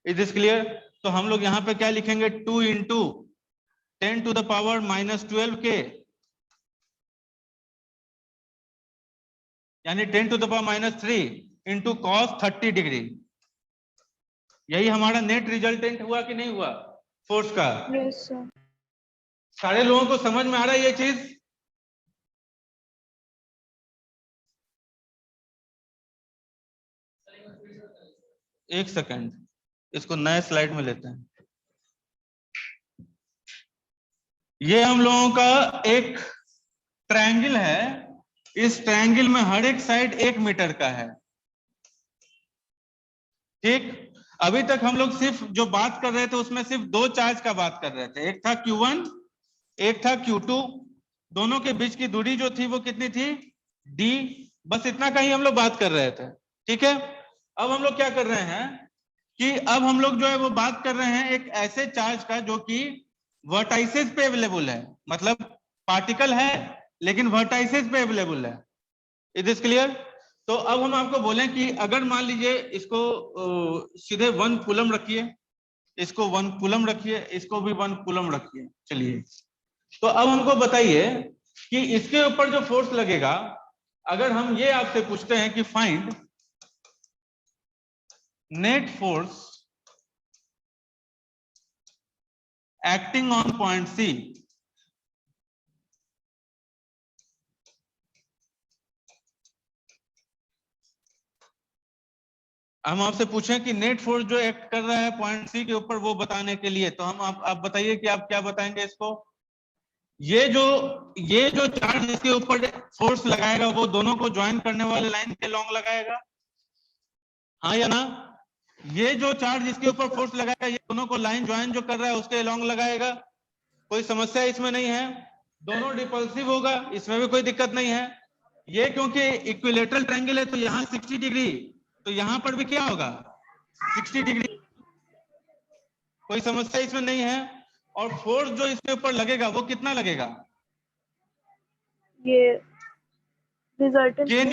[SPEAKER 1] Is this clear? तो हम लोग यहाँ पे क्या लिखेंगे 2 into 10 to the power minus 12 के, यानी 10 to the power minus 3 into cos 30 degree. यही हमारा नेट रिजल्टेंट हुआ कि नहीं हुआ फोर्स का?
[SPEAKER 4] Yes sir.
[SPEAKER 1] सारे लोगों को समझ में आ रहा है ये चीज? एक सेकंड, इसको नए स्लाइड में लेते हैं। ये हम लोगों का एक ट्रायंगल है, इस ट्रायंगल में हर एक साइड 1 मीटर का है, ठीक। अभी तक हम लोग सिर्फ जो बात कर रहे थे उसमें सिर्फ 2 चार्ज का बात कर रहे थे, एक था Q1 एक था Q2। दोनों के बीच की दूरी जो थी वो कितनी थी d, बस इतना का ही हम लोग बात कर रहे थे, ठीक है। अब हम लोग क्या कर रहे हैं कि अब हम लोग जो है वो बात कर रहे हैं एक ऐसे चार्ज का जो कि वर्टाइसेस पे अवेलेबल है, मतलब पार्टिकल है लेकिन वर्टाइसेस पे अवेलेबल है। Is this clear? तो अब हम आपको बोलें कि अगर मान लीजिए इसको सीधे 1 कूलम रखिए, इसको 1 कूलम रखिए, इसको भी 1 कूलम रखिए। चलिए, तो अब हमको बताइए कि इसके ऊपर जो फोर्स लगेगा, अगर हम ये आपसे पूछते हैं कि find net force acting on point C, हम आपसे पूछें कि नेट फोर्स जो एक्ट कर रहा है पॉइंट सी के ऊपर वो बताने के लिए, तो हम आप बताइए कि आप क्या बताएंगे इसको। ये जो चार्ज इसके ऊपर फोर्स लगाएगा वो दोनों को ज्वाइन करने वाले लाइन के लॉन्ग लगाएगा, हाँ या ना? ये जो चार्ज इसके ऊपर फोर्स लगाएगा ये दोनों को लाइन ज्वाइन जो कर रहा है उसके लॉन्ग लगाएगा। कोई समस्या इसमें नहीं है, दोनों रिपल्सिव होगा, इसमें भी कोई दिक्कत नहीं है। ये क्योंकि इक्विलेटरल ट्रायंगल है तो यहाँ 60 डिग्री, तो यहाँ पर भी क्या होगा 60 डिग्री, कोई समस्या इसमें नहीं है। और फोर्स जो इसके ऊपर लगेगा वो कितना लगेगा?
[SPEAKER 4] ये रिजल्टेंट
[SPEAKER 1] के,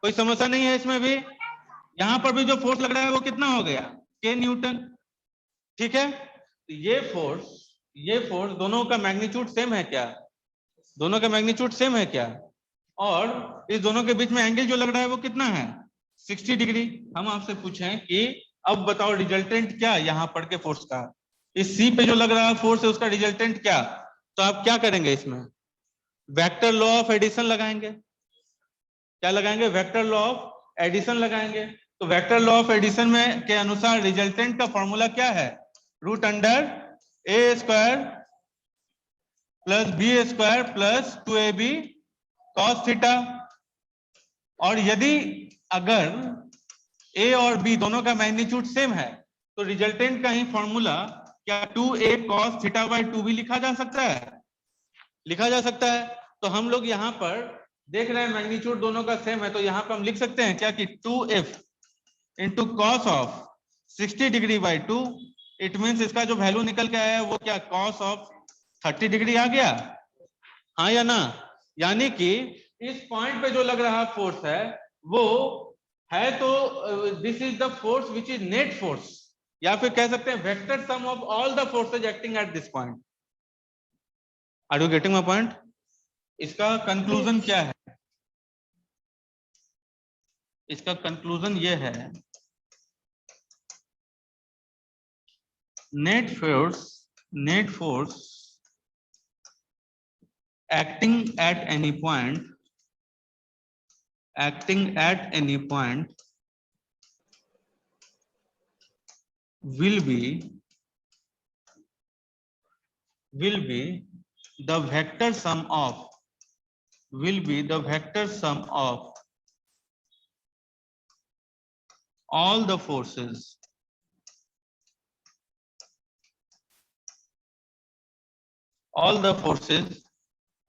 [SPEAKER 1] कोई समस्या नहीं है इसमें भी। यहाँ पर भी जो फोर्स लग रहा है वो कितना हो गया के न्यूटन, ठीक है। तो ये फोर्स दोनों का मैग्नीट्यूड सेम है क्या? दोनों का मैग्नीट्यूड सेम है क्या? और इस दोनों के बीच में एंगल जो लग रहा है वो कितना है 60 डिग्री। हम आपसे पूछें कि अब बताओ रिजल्टेंट क्या यहाँ पर के फोर्स का, इस सी पे जो लग रहा है फोर्स है उसका रिजल्टेंट क्या? तो आप क्या करेंगे इसमें? वेक्टर लॉ ऑफ एडिशन लगाएंगे। क्या लगाएंगे? वेक्टर लॉ ऑफ एडिशन लगाएंगे। तो वेक्टर लॉ ऑफ एडिशन में के अनुसार रिजल्टेंट का फॉर्मूला क्या है? रूट अंडर ए square plus B square plus 2ab cos theta. और यदि अगर a और b दोनों का मैग्नीट्यूड सेम है तो रिजल्टेंट का ही फॉर्मूला क्या 2a cos theta by 2b लिखा जा सकता है? लिखा जा सकता है। तो हम लोग यहाँ पर देख रहे हैं मैग्नीट्यूड दोनों का सेम है, तो यहाँ पर हम लिख सकते हैं क्या कि 2f into cos of 60 degree by 2, it means इसका जो वैल्यू निकल के आया है वो क्या कॉस ऑफ 30 डिग्री आ गया, हाँ या ना? यानी कि इस पॉइंट पे जो लग रहा फोर्स है वो है, तो this is the force which is net force, या फिर कह सकते हैं vector sum of all the forces acting at this point. Are you getting my point? इसका कंक्लूजन क्या है? इसका कंक्लूजन ये है, net force acting at any point will be the vector sum of all the forces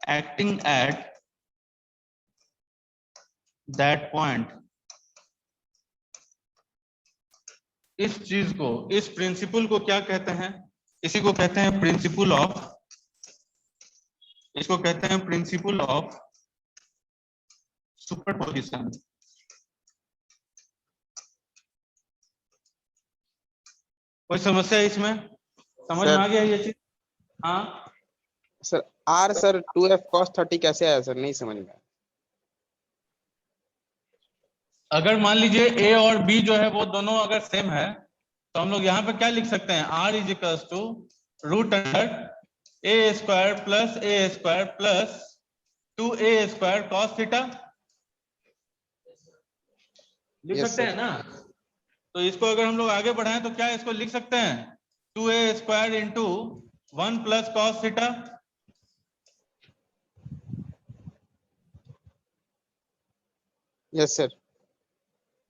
[SPEAKER 1] acting at that point इस चीज को, इस प्रिंसिपल को क्या कहते हैं? इसी को कहते हैं प्रिंसिपल ऑफ, इसको कहते हैं प्रिंसिपल ऑफ सुपरपोजिशन। कोई समस्या है इसमें? समझ में
[SPEAKER 2] सर।
[SPEAKER 1] आ गया ये चीज? हाँ,
[SPEAKER 2] sir are sir 2f cos 30 कैसे आया सर, नहीं समझ में आया।
[SPEAKER 1] अगर मान लीजिए ए और बी जो है वो दोनों अगर सेम है, तो हम लोग यहाँ पे क्या लिख सकते हैं? R is equals to root under A square plus 2a square cos theta, लिख
[SPEAKER 2] Yes,
[SPEAKER 1] सकते
[SPEAKER 2] sir.
[SPEAKER 1] हैं ना? तो इसको अगर हम लोग आगे बढ़ाएं तो क्या इसको लिख सकते हैं? 2a square into 1 plus cos theta.
[SPEAKER 2] Yes, sir.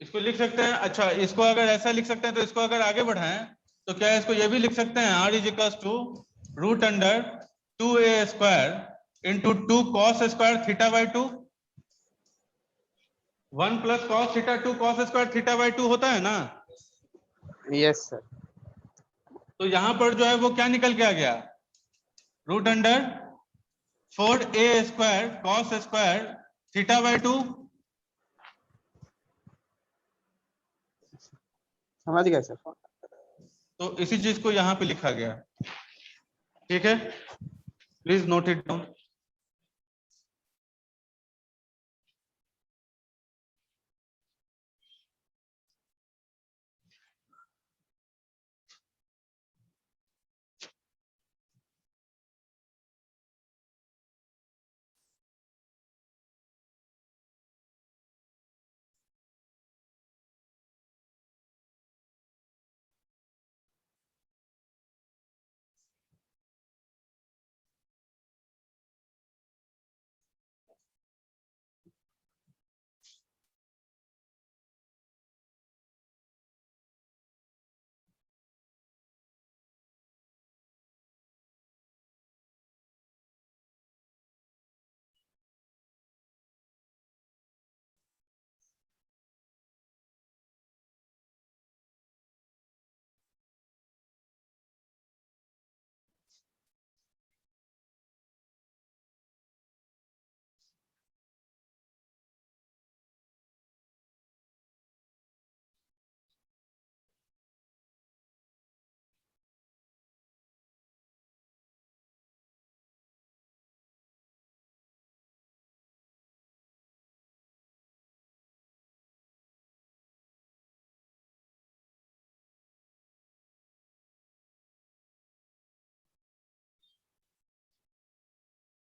[SPEAKER 1] इसको लिख सकते हैं। अच्छा, इसको अगर ऐसा लिख सकते हैं तो इसको अगर आगे बढ़ाएं तो क्या इसको ये भी लिख सकते हैं? R is equals to root under 2a square into 2 cos square theta by 2, 1 plus cos theta 2 cos square theta by 2 होता है ना?
[SPEAKER 2] Yes, sir.
[SPEAKER 1] तो यहां पर जो है वो क्या निकल के आ गया? Root under 4a square cos square theta by 2।
[SPEAKER 2] समझ गया सर।
[SPEAKER 1] तो इसी चीज को यहां पे लिखा गया। ठीक है, प्लीज नोट इट डाउन।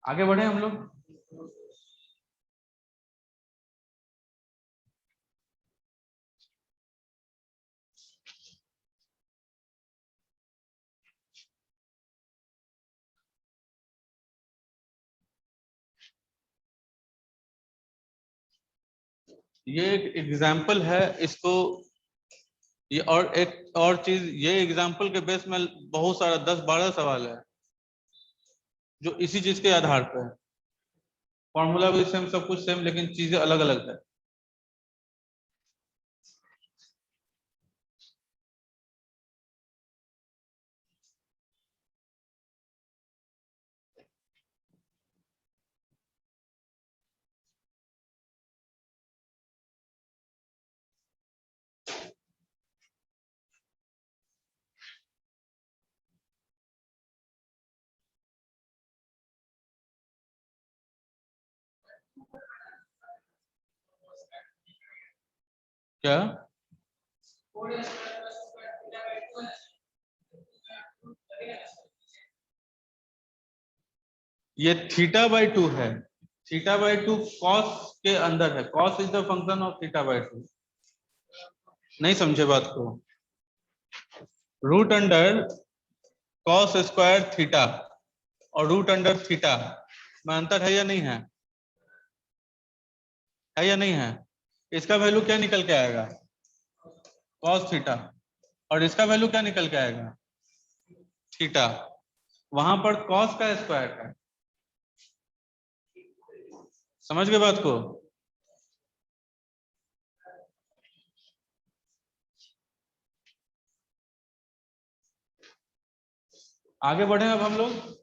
[SPEAKER 1] आगे बढ़े हम लोग। ये एक एग्जाम्पल है, इसको ये और एक और चीज, ये एग्जाम्पल के बेस में बहुत सारा 10-12 सवाल है जो इसी चीज के आधार पर है। फॉर्मूला भी सेम, सब कुछ सेम, लेकिन चीजें अलग अलग है। क्या? ये थीटा बाई 2 है। थीटा बाई 2 कॉस के अंदर है। Cos is the function of theta by 2। नहीं समझे बात को? Root under cos square theta और रूट अंडर थीटा में अंतर है या नहीं है? है या नहीं है? इसका वैल्यू क्या निकल के आएगा? Cos theta. और इसका वैल्यू क्या निकल के आएगा? थीटा। वहां पर कॉस का स्क्वायर है। समझ गए बात को? आगे बढ़े अब हम लोग।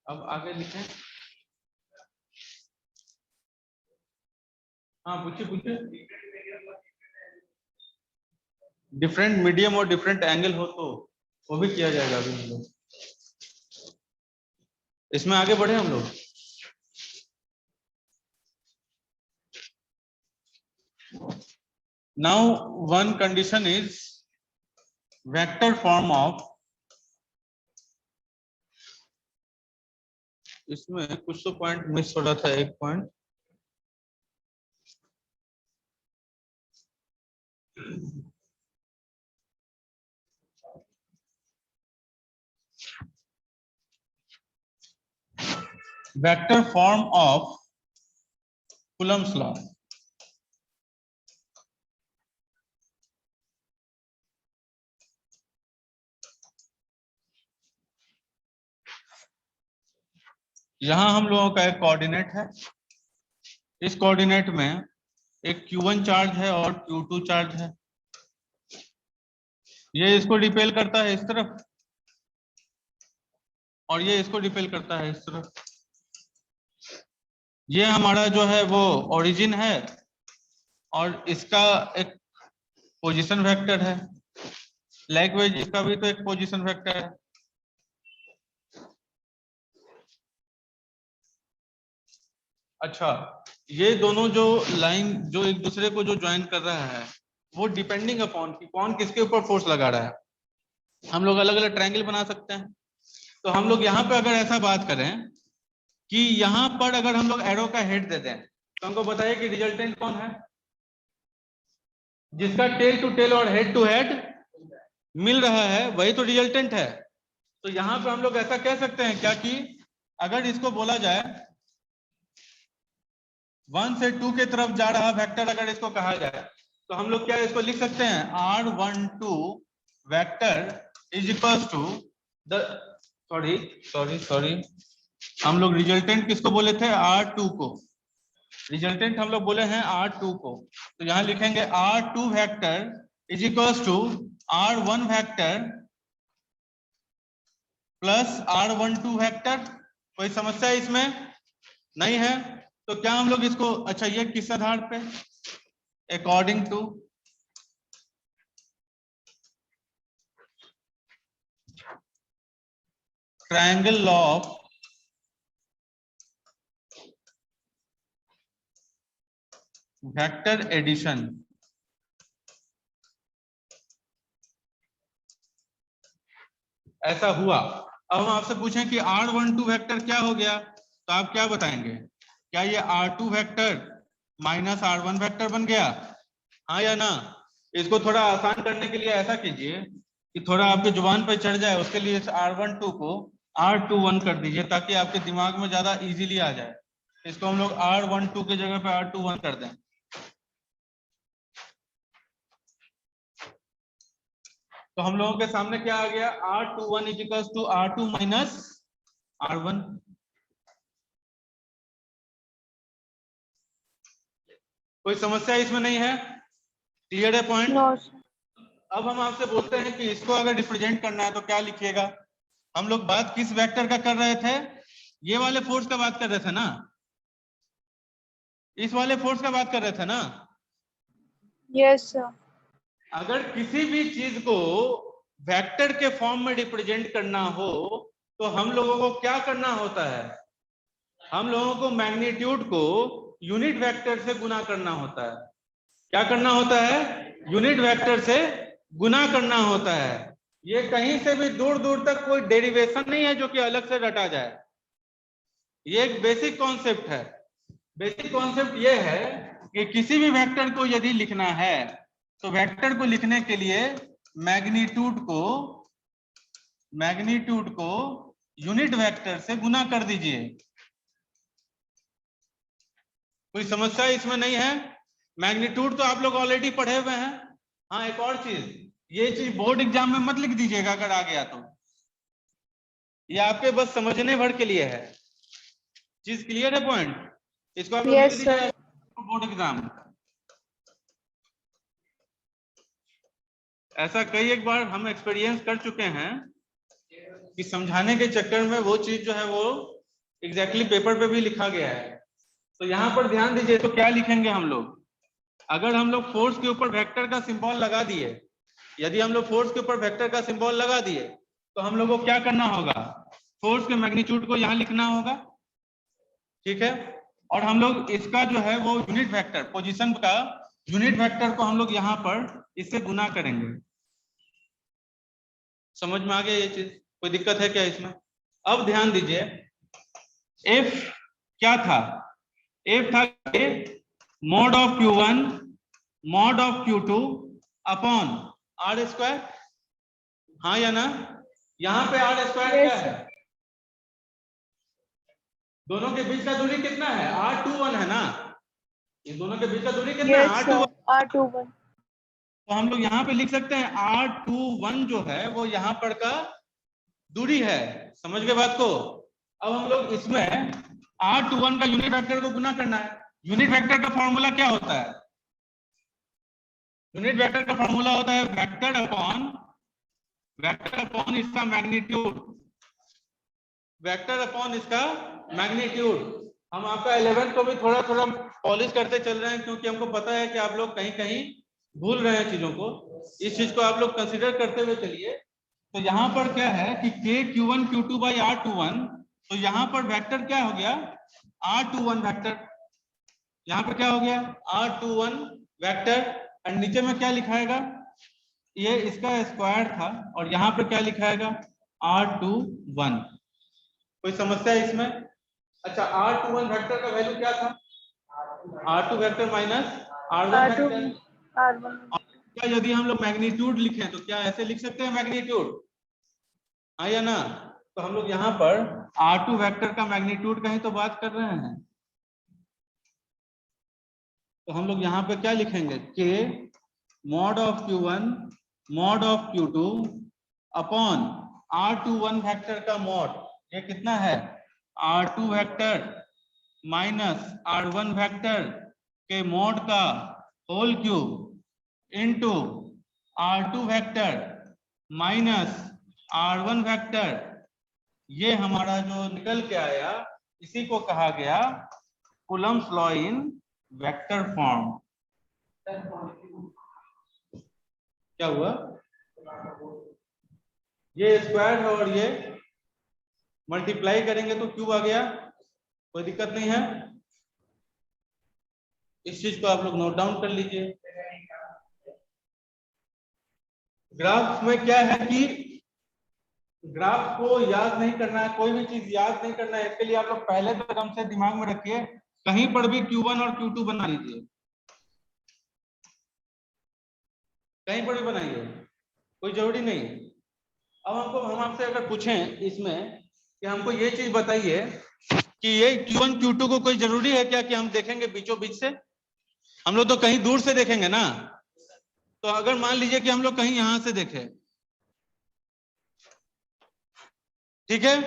[SPEAKER 1] अब आगे लिखें। हाँ पूछिए पूछिए। डिफरेंट मीडियम और डिफरेंट एंगल हो तो वो भी किया जाएगा अभी हम लोग। इसमें आगे बढ़े हम लोग। Now one condition is vector form of, इसमें कुछ तो पॉइंट मिस हो रहा था, एक point. Vector form of Coulomb's law. यहां हम लोगों का एक कोऑर्डिनेट है। इस कोऑर्डिनेट में एक Q1 चार्ज है और Q2 चार्ज है। ये इसको रिपेल करता है इस तरफ और ये इसको रिपेल करता है इस तरफ। ये हमारा जो है वो ओरिजिन है और इसका एक पोजीशन वेक्टर है। लाइकवाइज इसका भी तो एक पोजीशन वेक्टर है। अच्छा, ये दोनों जो लाइन जो एक दूसरे को जो ज्वाइन कर रहा है वो डिपेंडिंग अपॉन कि कौन किसके ऊपर फोर्स लगा रहा है। हम लोग अलग अलग ट्रायंगल बना सकते हैं। तो हम लोग यहाँ पे अगर ऐसा बात करें कि यहाँ पर अगर हम लोग एरो का हेड दे दें तो हमको बताइए कि रिजल्टेंट कौन है? जिसका टेल टू टेल और हेड टू हेड मिल रहा है वही तो रिजल्टेंट है। तो यहाँ पे हम लोग ऐसा कह सकते हैं क्या कि अगर इसको बोला जाए 1 से 2 के तरफ जा रहा वेक्टर, अगर इसको कहा जाए तो हम लोग क्या इसको लिख सकते हैं R12 vector is equals to the sorry हम लोग रिजल्टेंट किसको बोले थे? R2 को। रिजल्टेंट हम लोग बोले हैं R2 को। तो यहां लिखेंगे R2 vector is equals to R1 vector plus R12 vector. कोई समस्या इसमें नहीं है? तो क्या हम लोग इसको, अच्छा ये किस आधार पे? According to triangle law of vector addition. ऐसा हुआ। अब हम आपसे पूछें कि R12 वेक्टर क्या हो गया तो आप क्या बताएंगे? क्या ये R2 vector minus R1 vector बन गया? हाँ या ना? इसको थोड़ा आसान करने के लिए ऐसा कीजिए कि थोड़ा आपके जुबान पर चढ़ जाए, उसके लिए इस R12 को R21 कर दीजिए ताकि आपके दिमाग में ज्यादा इजीली आ जाए। इसको हम लोग R12 की जगह पे R21 कर दें। तो हम लोगों के सामने क्या आ गया? R21 is equals to R2 minus R1। कोई समस्या इसमें नहीं है? क्लियर है पॉइंट?
[SPEAKER 4] No sir.
[SPEAKER 1] अब हम आपसे बोलते हैं कि इसको अगर रिप्रेजेंट करना है तो क्या लिखिएगा? हम लोग बात किस वेक्टर का कर रहे थे? ये वाले फोर्स का बात कर रहे थे ना? इस वाले फोर्स का बात कर रहे थे ना?
[SPEAKER 4] Yes sir.
[SPEAKER 1] अगर किसी भी चीज को वेक्टर के फॉर्म में रिप्रेजेंट करना हो तो हम लोगों को क्या करना होता है? हम लोगों को मैग्नीट्यूड को यूनिट वेक्टर से गुना करना होता है। क्या करना होता है, यूनिट वेक्टर से गुना करना होता है। ये कहीं से भी दूर दूर तक कोई डेरिवेशन नहीं है जो कि अलग से रटा जाए। ये एक बेसिक कॉन्सेप्ट है। बेसिक कॉन्सेप्ट ये है कि किसी भी वेक्टर को यदि लिखना है तो वेक्टर को लिखने के लिए मैग्नीट्यूड को यूनिट वेक्टर से गुना कर दीजिए। कोई समस्या इसमें नहीं है। मैग्नीट्यूड तो आप लोग ऑलरेडी पढ़े हुए हैं। हाँ, एक और चीज, ये चीज बोर्ड एग्जाम में मत लिख दीजिएगा अगर आ गया तो। ये आपके बस समझने भर के लिए है। चीज क्लियर है? पॉइंट इसको आप लोग
[SPEAKER 4] Yes,
[SPEAKER 1] लिख दीजिए
[SPEAKER 4] sir.
[SPEAKER 1] Board exam. ऐसा कई एक बार हम एक्सपीरियंस कर चुके हैं कि समझाने के चक्कर में वो चीज जो है वो एग्जैक्टली पेपर पे भी लिखा गया है। तो यहाँ पर ध्यान दीजिए, तो क्या लिखेंगे हम लोग? अगर हम लोग फोर्स के ऊपर वेक्टर का सिंबल लगा दिए, यदि हम लोग फोर्स के ऊपर वेक्टर का सिंबल लगा दिए तो हम लोग को क्या करना होगा? फोर्स के मैग्नीट्यूड को यहाँ लिखना होगा, ठीक है। और हम लोग इसका जो है वो यूनिट वेक्टर, पोजीशन का यूनिट वेक्टर को हम लोग यहाँ पर इससे गुना करेंगे। समझ में आ गया ये चीज? कोई दिक्कत है क्या इसमें? अब ध्यान दीजिए, एफ क्या था? एफ था mod of Q1 mod of Q2 upon R square. हाँ या ना? यहाँ पे आर स्क्वायर
[SPEAKER 4] Yes,
[SPEAKER 1] क्या है? दोनों के बीच का दूरी कितना है? R21 है ना? इन दोनों के बीच का दूरी कितना है?
[SPEAKER 4] yes, sir.
[SPEAKER 1] R21।
[SPEAKER 4] R21.
[SPEAKER 1] तो हम लोग यहाँ पे लिख सकते हैं R21 जो है वो यहाँ पर का दूरी है। समझ गए बात को? अब हम लोग इसमें R21 का यूनिट वेक्टर को गुना करना है। यूनिट वेक्टर का फॉर्मूला क्या होता है? यूनिट वेक्टर का फॉर्मूला होता है वेक्टर अपॉन इसका मैग्नीट्यूड। वेक्टर अपॉन इसका मैग्नीट्यूड। हम आपका 11th को भी थोड़ा थोड़ा पॉलिश करते चल रहे हैं क्योंकि हमको पता है कि आप लोग कहीं कहीं भूल रहे हैं चीजों को। इस चीज को आप लोग कंसीडर करते हुए चलिए। तो यहाँ पर क्या है कि k Q1 Q2 by R21, तो यहाँ पर वेक्टर क्या हो गया? R21 vector. यहाँ पे क्या हो गया? R21 vector. और नीचे में क्या लिखाएगा? ये इसका स्क्वायर था और यहाँ पे क्या लिखाएगा? R21। कोई समस्या है इसमें? अच्छा, R21 वेक्टर का वैल्यू क्या था? R2 vector minus R1 vector.
[SPEAKER 4] R1.
[SPEAKER 1] क्या यदि हम लोग मैग्नीट्यूड लिखें तो क्या ऐसे लिख सकते हैं मैग्नीट्यूड? हाँ या ना? तो हम लोग यहाँ पर R2 वेक्टर का मैग्नीट्यूड का ही तो बात कर रहे हैं। तो हम लोग यहाँ पे क्या लिखेंगे? K mod of Q1 mod of Q2 upon R21 vector का मॉड। ये कितना है? R2 vector minus R1 vector के मॉड का whole cube into R2 vector minus R1 vector. ये हमारा जो निकल के आया इसी को कहा गया Coulomb's law in vector form. क्या हुआ? ये स्क्वायर है और ये मल्टीप्लाई करेंगे तो क्यूब आ गया। कोई दिक्कत नहीं है। इस चीज को आप लोग नोट डाउन कर लीजिए। ग्राफ में क्या है कि ग्राफ को याद नहीं करना है, कोई भी चीज याद नहीं करना है। इसके लिए आप लोग पहले तो एकदम से दिमाग में रखिए, कहीं पर भी Q1 और Q2 बना लीजिए, कहीं पर भी बनाइए, कोई जरूरी नहीं। अब हम आपसे अगर पूछें इसमें कि हमको ये चीज बताइए कि ये Q1 Q2 को कोई जरूरी है क्या कि हम देखेंगे बीचों बीच से? हम लोग तो कहीं दूर से देखेंगे ना। तो अगर मान लीजिए कि हम लोग कहीं यहां से देखें, ठीक है,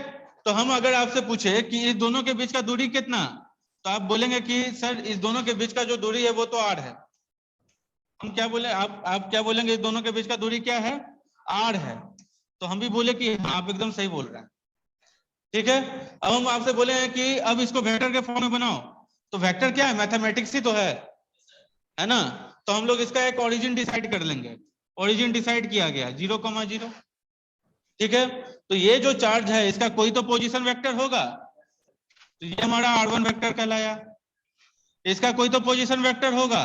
[SPEAKER 1] तो हम अगर आपसे पूछे कि इस दोनों के बीच का दूरी कितना, तो आप बोलेंगे कि सर इस दोनों के बीच का जो दूरी है वो तो R है। हम क्या बोले? आप क्या बोलेंगे? इस दोनों के बीच का दूरी क्या है? R है। तो हम भी बोले कि हाँ, आप एकदम सही बोल रहे हैं, ठीक है। अब हम आपसे बोले हैं कि अब इसको वेक्टर के फॉर्म में बनाओ, तो वेक्टर क्या है? मैथमेटिक्स ही तो है ना। तो हम लोग इसका एक ओरिजिन डिसाइड कर लेंगे। ओरिजिन डिसाइड किया गया 0,0, ठीक है। तो ये जो चार्ज है इसका कोई तो पोजीशन वेक्टर होगा, तो ये हमारा R1 वेक्टर कहलाया। इसका कोई तो पोजीशन वेक्टर होगा,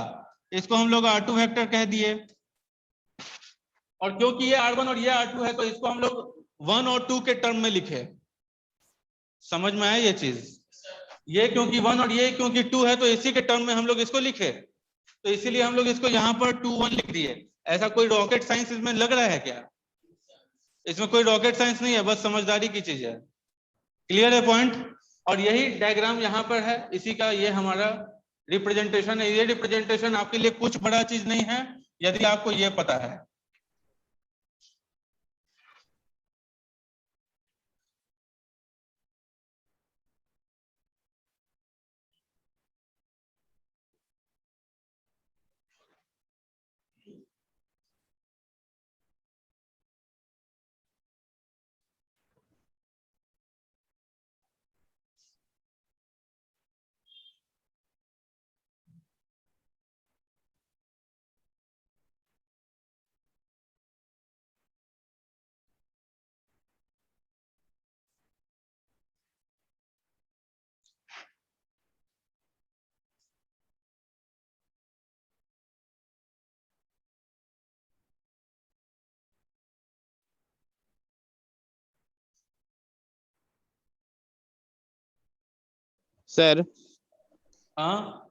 [SPEAKER 1] इसको हम लोग R2 वेक्टर कह दिए, और क्योंकि ये R1 और ये R2 है तो इसको हम लोग 1 और 2 के टर्म में लिखे। समझ में आया ये चीज? ये क्योंकि 1 और ये क्योंकि 2 है तो इसी के टर्म में हम लोग इसको लिखे, तो इसीलिए हम लोग इसको यहाँ पर 2 1 लिख दिए। ऐसा कोई रॉकेट साइंस इसमें लग रहा है क्या? इसमें कोई रॉकेट साइंस नहीं है, बस समझदारी की चीज है। क्लियर है पॉइंट? और यही डायग्राम यहाँ पर है, इसी का ये हमारा रिप्रेजेंटेशन है। ये रिप्रेजेंटेशन आपके लिए कुछ बड़ा चीज नहीं है यदि आपको ये पता है।
[SPEAKER 2] सर
[SPEAKER 1] हाँ,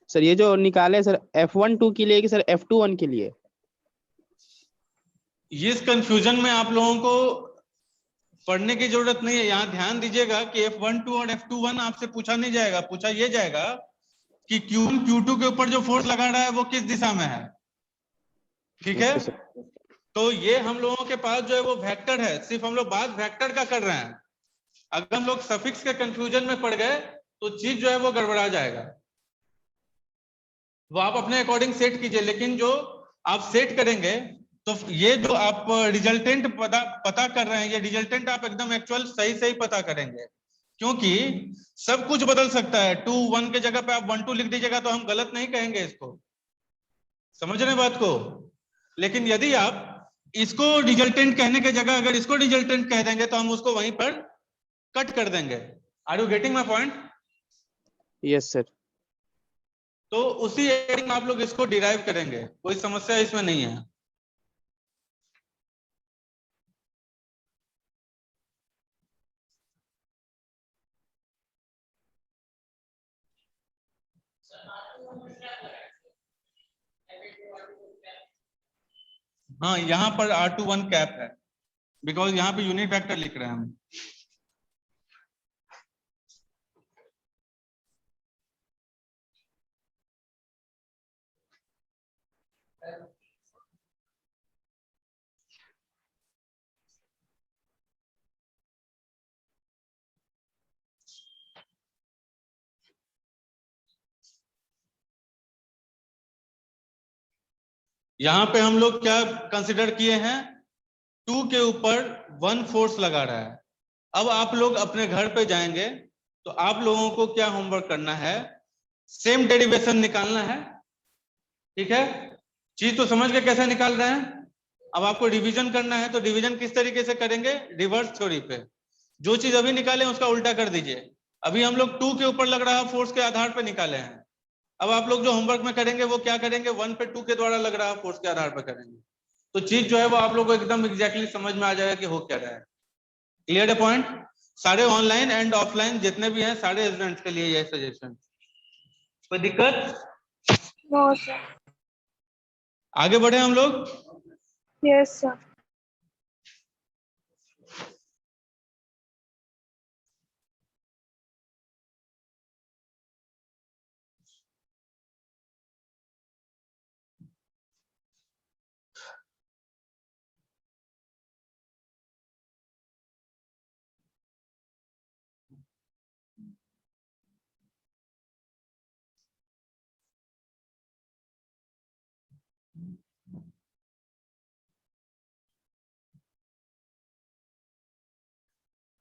[SPEAKER 2] सर ये जो निकाले सर F12 के लिए कि सर F21 के लिए?
[SPEAKER 1] इस कंफ्यूजन में आप लोगों को पढ़ने की जरूरत नहीं है। यहाँ ध्यान दीजिएगा कि F12 और F21 आपसे पूछा नहीं जाएगा, पूछा ये जाएगा कि Q1 Q2 के ऊपर जो फोर्स लगा रहा है वो किस दिशा में है। ठीक है,
[SPEAKER 2] ओके सर।
[SPEAKER 1] तो ये हम लोगों के पास जो है वो वेक्टर है, सिर्फ हम लोग बात वेक्टर का कर रहे हैं। अगर हम लोग सफिक्स के कंफ्यूजन में पड़ गए तो चीज जो है वो गड़बड़ा जाएगा। वो आप अपने अकॉर्डिंग सेट कीजिए, लेकिन जो आप सेट करेंगे तो ये जो आप रिजल्टेंट पता कर रहे हैं, ये रिजल्टेंट आप एकदम एक्चुअल सही सही पता करेंगे, क्योंकि सब कुछ बदल सकता है। 2 1 के जगह पे आप 1 2 लिख दीजिएगा तो हम गलत नहीं कहेंगे इसको, समझ रहे हैं बात को। लेकिन यदि आप इसको रिजल्टेंट कहने के जगह अगर इसको रिजल्टेंट कह देंगे तो हम उसको वहीं पर कट कर देंगे। Are you getting my point?
[SPEAKER 2] Yes sir.
[SPEAKER 1] तो उसी एरिंग आप लोग इसको डिराइव करेंगे, कोई समस्या इसमें नहीं है। हाँ, यहाँ पर R21 कैप है, बिकॉज यहाँ पे यूनिट वेक्टर लिख रहे हैं हम। यहाँ पे हम लोग क्या कंसिडर किए हैं? 2 के ऊपर 1 फोर्स लगा रहा है। अब आप लोग अपने घर पे जाएंगे तो आप लोगों को क्या होमवर्क करना है? सेम डेरिवेशन निकालना है। ठीक है, चीज तो समझ के कैसे निकाल रहे हैं। अब आपको रिवीजन करना है, तो रिवीजन किस तरीके से करेंगे? रिवर्स थ्योरी पे। जो चीज अभी निकाले उसका उल्टा कर दीजिए। अभी हम लोग 2 के ऊपर लग रहा फोर्स के आधार पर निकाले हैं। अब आप लोग जो होमवर्क में करेंगे वो क्या करेंगे? 1 पे 2 के द्वारा लग रहा फोर्स के आधार पर करेंगे, तो चीज जो है वो आप लोग को एकदम एग्जैक्टली समझ में आ जाएगा कि हो क्या रहा है। क्लियर है पॉइंट? सारे ऑनलाइन एंड ऑफलाइन जितने भी हैं सारे स्टूडेंट्स के लिए यह सजेशन। कोई दिक्कत?
[SPEAKER 4] No, sir.
[SPEAKER 1] आगे बढ़े हम लोग।
[SPEAKER 4] Yes, sir.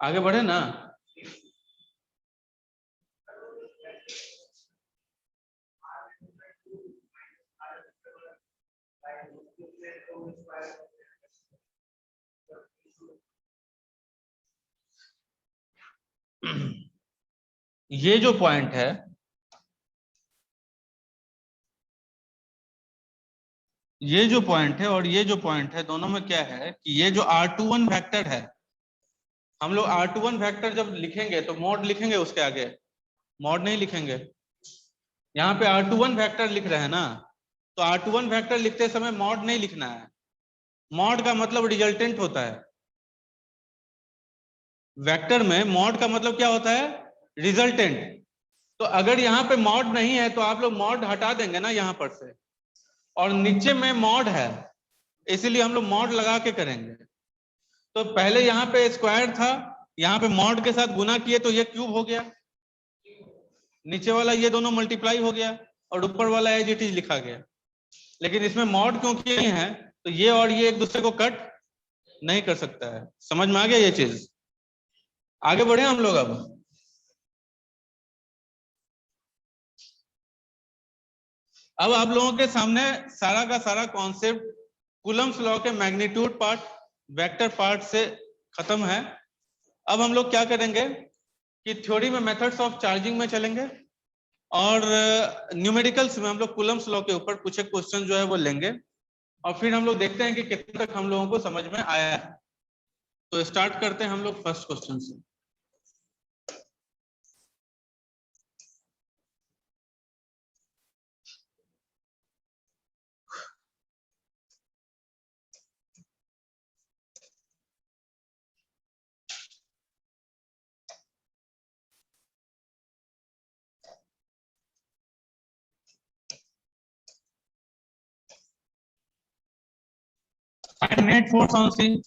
[SPEAKER 1] आगे बढ़े ना। ये जो पॉइंट है ये जो पॉइंट है और ये जो पॉइंट है, दोनों में क्या है कि ये जो R21 वेक्टर है, हम लोग R21 वेक्टर जब लिखेंगे तो मॉड लिखेंगे, उसके आगे मॉड नहीं लिखेंगे। यहाँ पे R21 वेक्टर लिख रहे हैं ना, तो R21 वेक्टर लिखते समय मॉड नहीं लिखना है। मॉड का मतलब रिजल्टेंट होता है। वेक्टर में मॉड का मतलब क्या होता है? रिजल्टेंट। तो अगर यहाँ पे मॉड नहीं है तो आप लोग मॉड हटा देंगे ना यहाँ पर से, और नीचे में मॉड है, इसीलिए हम लोग मॉड लगा के करेंगे। तो पहले यहाँ पे स्क्वायर था, यहाँ पे मॉड के साथ गुना किए तो ये क्यूब हो गया, नीचे वाला ये दोनों मल्टीप्लाई हो गया, और ऊपर वाला एज इट इज लिखा गया। लेकिन इसमें मॉड क्योंकि नहीं है तो ये और ये एक दूसरे को कट नहीं कर सकता है। समझ में आ गया ये चीज? आगे बढ़े हम लोग। अब आप लोगों के सामने सारा का सारा कॉन्सेप्ट कूलम्स लॉ के मैग्नीट्यूड पार्ट, वेक्टर पार्ट से खत्म है। अब हम लोग क्या करेंगे कि थ्योरी में मेथड्स ऑफ चार्जिंग में चलेंगे, और न्यूमेरिकल्स में हम लोग कूलम्स लॉ के ऊपर कुछ एक क्वेश्चन जो है वो लेंगे, और फिर हम लोग देखते हैं कि कितने तक हम लोगों को समझ में आया है। तो स्टार्ट करते हैं हम लोग फर्स्ट क्वेश्चन से। Find net force on C.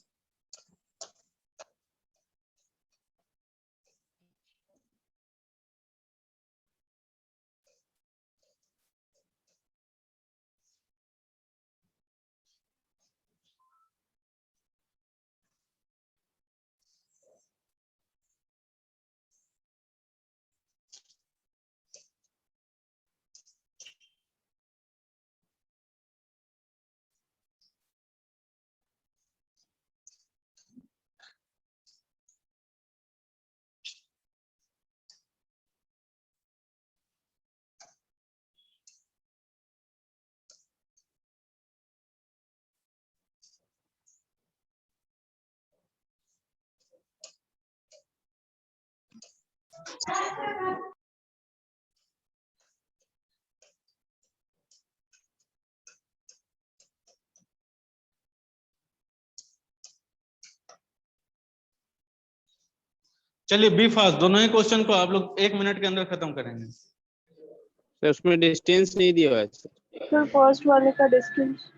[SPEAKER 1] चलिए बी फास्ट, दोनों ही क्वेश्चन को आप लोग 1 मिनट के अंदर खत्म करेंगे।
[SPEAKER 2] सर उसमें डिस्टेंस नहीं दिया हुआ है सर।
[SPEAKER 4] फिर फर्स्ट वाले का डिस्टेंस।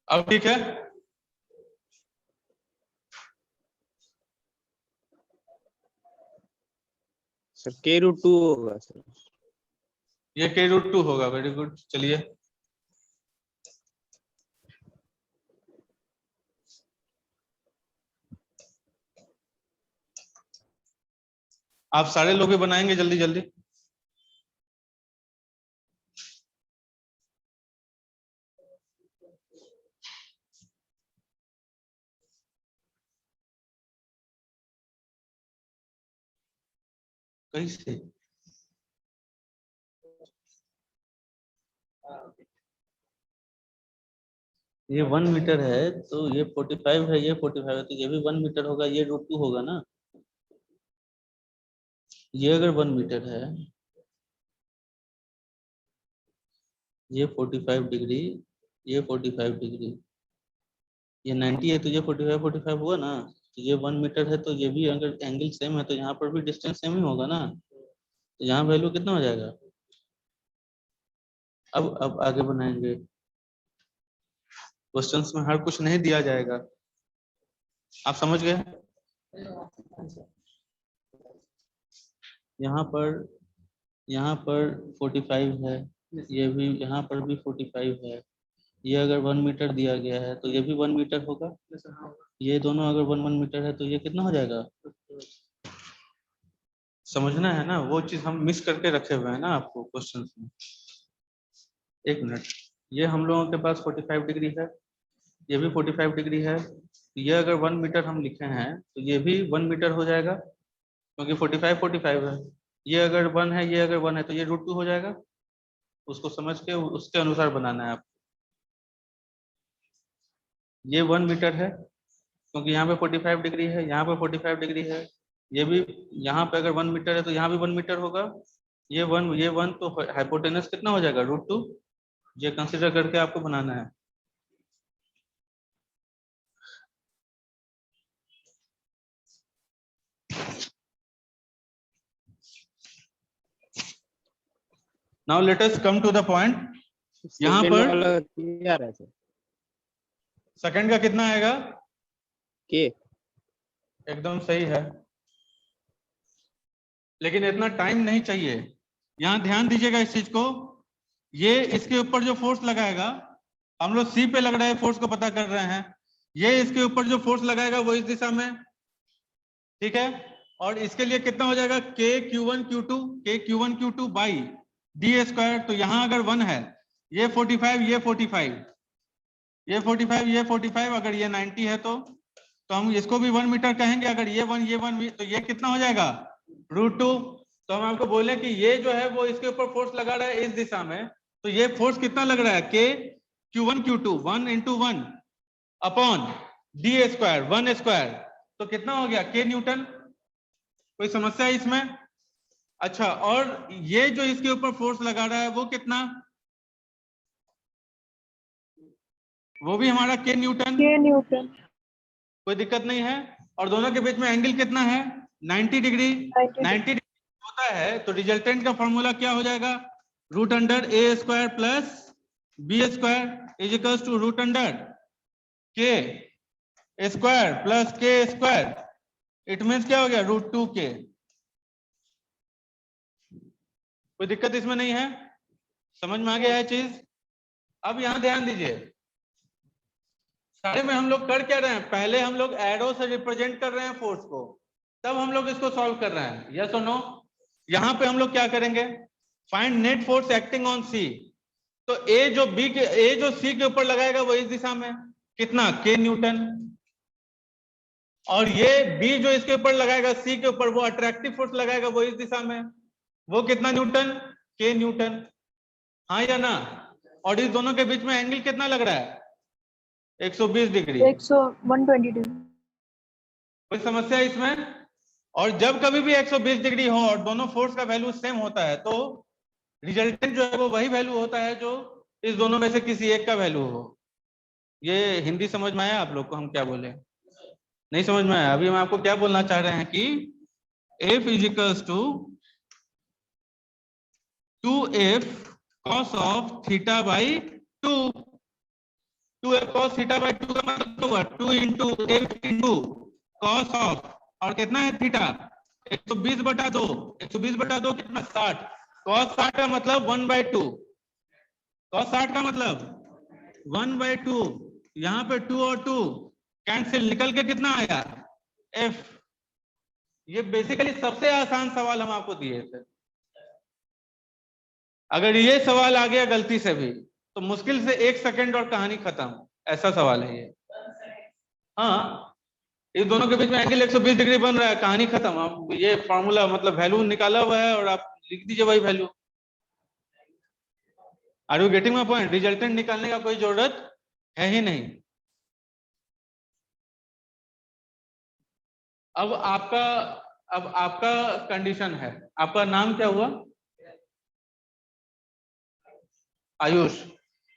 [SPEAKER 1] अब ठीक है?
[SPEAKER 2] सर k√2 होगा सर।
[SPEAKER 1] ये k√2 होगा। Very good. चलिए आप सारे लोग भी बनाएंगे जल्दी जल्दी। कैसे? ये 1 मीटर है तो ये 45 है, ये 45 है तो ये भी 1 मीटर होगा, ये √2 होगा ना। ये अगर 1 मीटर है, ये 45 डिग्री, ये 45 डिग्री, ये 90 है तो ये 45 हुआ ना। तो ये 1 मीटर है तो ये भी अगर एंगल सेम है तो यहाँ पर भी डिस्टेंस सेम ही होगा ना। तो यहाँ वैल्यू कितना हो जाएगा? अब आगे बनाएंगे। क्वेश्चंस में हर कुछ नहीं दिया जाएगा, आप समझ गए? यहाँ पर 45 है, ये भी यहाँ पर भी 45 है। ये अगर 1 मीटर दिया गया है तो ये भी 1 मीटर होगा। ये दोनों अगर 1 मीटर है तो ये कितना हो जाएगा? समझना है ना, वो चीज हम मिस करके रखे हुए हैं ना आपको क्वेश्चन में। 1 मिनट। ये हम लोगों के पास 45 डिग्री है, ये भी 45 डिग्री है। ये अगर 1 मीटर हम लिखे हैं तो ये भी 1 मीटर हो जाएगा, क्योंकि 45 है। ये अगर 1 है, ये अगर 1 है, तो ये √2 हो जाएगा। उसको समझ के उसके अनुसार बनाना है आप। ये 1 मीटर है, क्योंकि यहाँ पे 45 डिग्री है, यहाँ पे 45 डिग्री है। ये भी यहाँ पे अगर 1 मीटर है तो यहाँ भी 1 मीटर होगा। ये 1 तो हाइपोटेनस कितना हो जाएगा? √2। ये कंसिडर करके आपको बनाना है। Now let us come to the point. यहाँ
[SPEAKER 2] सेकंड
[SPEAKER 1] पर
[SPEAKER 2] वाला क्या रहा है?
[SPEAKER 1] सेकंड का कितना आएगा?
[SPEAKER 2] के
[SPEAKER 1] एकदम सही है, लेकिन इतना टाइम नहीं चाहिए। यहाँ ध्यान दीजिएगा इस चीज को। ये इसके ऊपर जो फोर्स लगाएगा, हम लोग सी पे लग रहा है फोर्स को पता कर रहे हैं। ये इसके ऊपर जो फोर्स लगाएगा वो इस दिशा में, ठीक है। और इसके लिए कितना हो जाएगा? K Q1 by d²। तो यहाँ अगर 1 है, ये 45, ये 45, ये 45, ये 45, अगर ये 90 है तो हम इसको भी 1 मीटर कहेंगे। अगर ये 1, ये 1, तो ये कितना हो जाएगा? √2। तो हम आपको बोले कि ये जो है वो इसके ऊपर फोर्स लगा रहा है इस दिशा में, तो ये फोर्स कितना लग रहा है? K Q1 1 × 1 upon d², 1²। तो कितना हो गया? K Newton. कोई समस्या है इसमें? अच्छा, और ये जो इसके ऊपर फोर्स लगा रहा है वो कितना? वो भी हमारा K न्यूटन।
[SPEAKER 4] K Newton.
[SPEAKER 3] कोई दिक्कत नहीं है। और दोनों के बीच में एंगल कितना है? 90 डिग्री। 90 डिग्री होता है तो रिजल्टेंट का फॉर्मूला क्या हो जाएगा? √a² plus b² is equals to √k² plus k²। It means क्या हो गया? √2k। कोई दिक्कत इसमें नहीं है? समझ में आ गया है चीज? अब यहां ध्यान दीजिए, सारे में हम लोग कर क्या रहे हैं? पहले हम लोग एरो से रिप्रेजेंट कर रहे हैं फोर्स को, तब हम लोग इसको सॉल्व कर रहे हैं। यस और नो? यहां पे हम लोग क्या करेंगे? Find net force acting on C. तो ए जो सी के ऊपर लगाएगा वो इस दिशा में, कितना? K Newton. और ये बी जो इसके ऊपर लगाएगा सी के ऊपर, वो अट्रैक्टिव फोर्स लगाएगा वो इस दिशा में, वो कितना न्यूटन? K Newton. हाँ या ना? और इस दोनों के बीच में एंगल कितना लग रहा है? 120 डिग्री।
[SPEAKER 4] 120 डिग्री।
[SPEAKER 1] कोई समस्या है इसमें? और जब कभी भी 120 डिग्री हो और दोनों फोर्स का वैल्यू सेम होता है तो रिजल्टेंट जो है वो वही वैल्यू होता है जो इस दोनों में से किसी एक का वैल्यू हो। ये हिंदी समझ में आया आप लोग को हम क्या बोले? नहीं समझ में आया? अभी हम आपको क्या बोलना चाह रहे हैं कि F is equals to 2F cos of theta by 2। 2F cos theta by 2 का मतलब होगा 2 × F × cos of, और कितना है थीटा? 120/2। 120/2 कितना? 60। cos 60 का मतलब 1/2। cos 60 का मतलब 1/2। यहाँ पे 2 और 2 कैंसिल, निकल के कितना आया? F। ये बेसिकली सबसे आसान सवाल हम आपको दिए थे। अगर ये सवाल आ गया गलती से भी तो मुश्किल से 1 सेकंड और कहानी खत्म, ऐसा सवाल है ये। हाँ, इस दोनों के बीच में एंगल 120 डिग्री बन रहा है, कहानी खत्म। अब ये फॉर्मूला मतलब वैल्यू निकाला हुआ है और आप लिख दीजिए वही value. Are you getting my point? Resultant निकालने का कोई जरूरत है ही नहीं। अब आपका कंडीशन है। आपका नाम क्या हुआ? आयुष।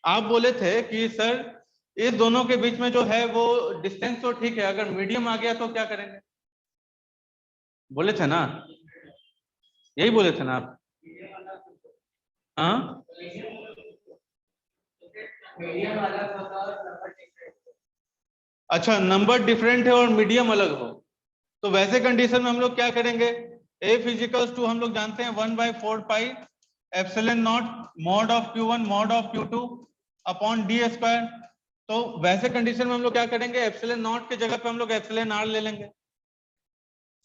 [SPEAKER 1] आप बोले थे कि सर इस दोनों के बीच में जो है वो डिस्टेंस तो ठीक है, अगर मीडियम आ गया तो क्या करेंगे? बोले थे ना? यही बोले थे ना आप? हाँ, अच्छा, नंबर डिफरेंट है और मीडियम अलग हो तो वैसे कंडीशन में हम लोग क्या करेंगे? F इजिकल्स टू हम लोग जानते हैं 1/4 pi epsilon naught mod of Q1 mod of Q2 upon d²। तो वैसे कंडीशन में हम लोग क्या करेंगे? एप्सिलॉन नॉट के जगह पे हम लोग एप्सिलॉन r ले लेंगे।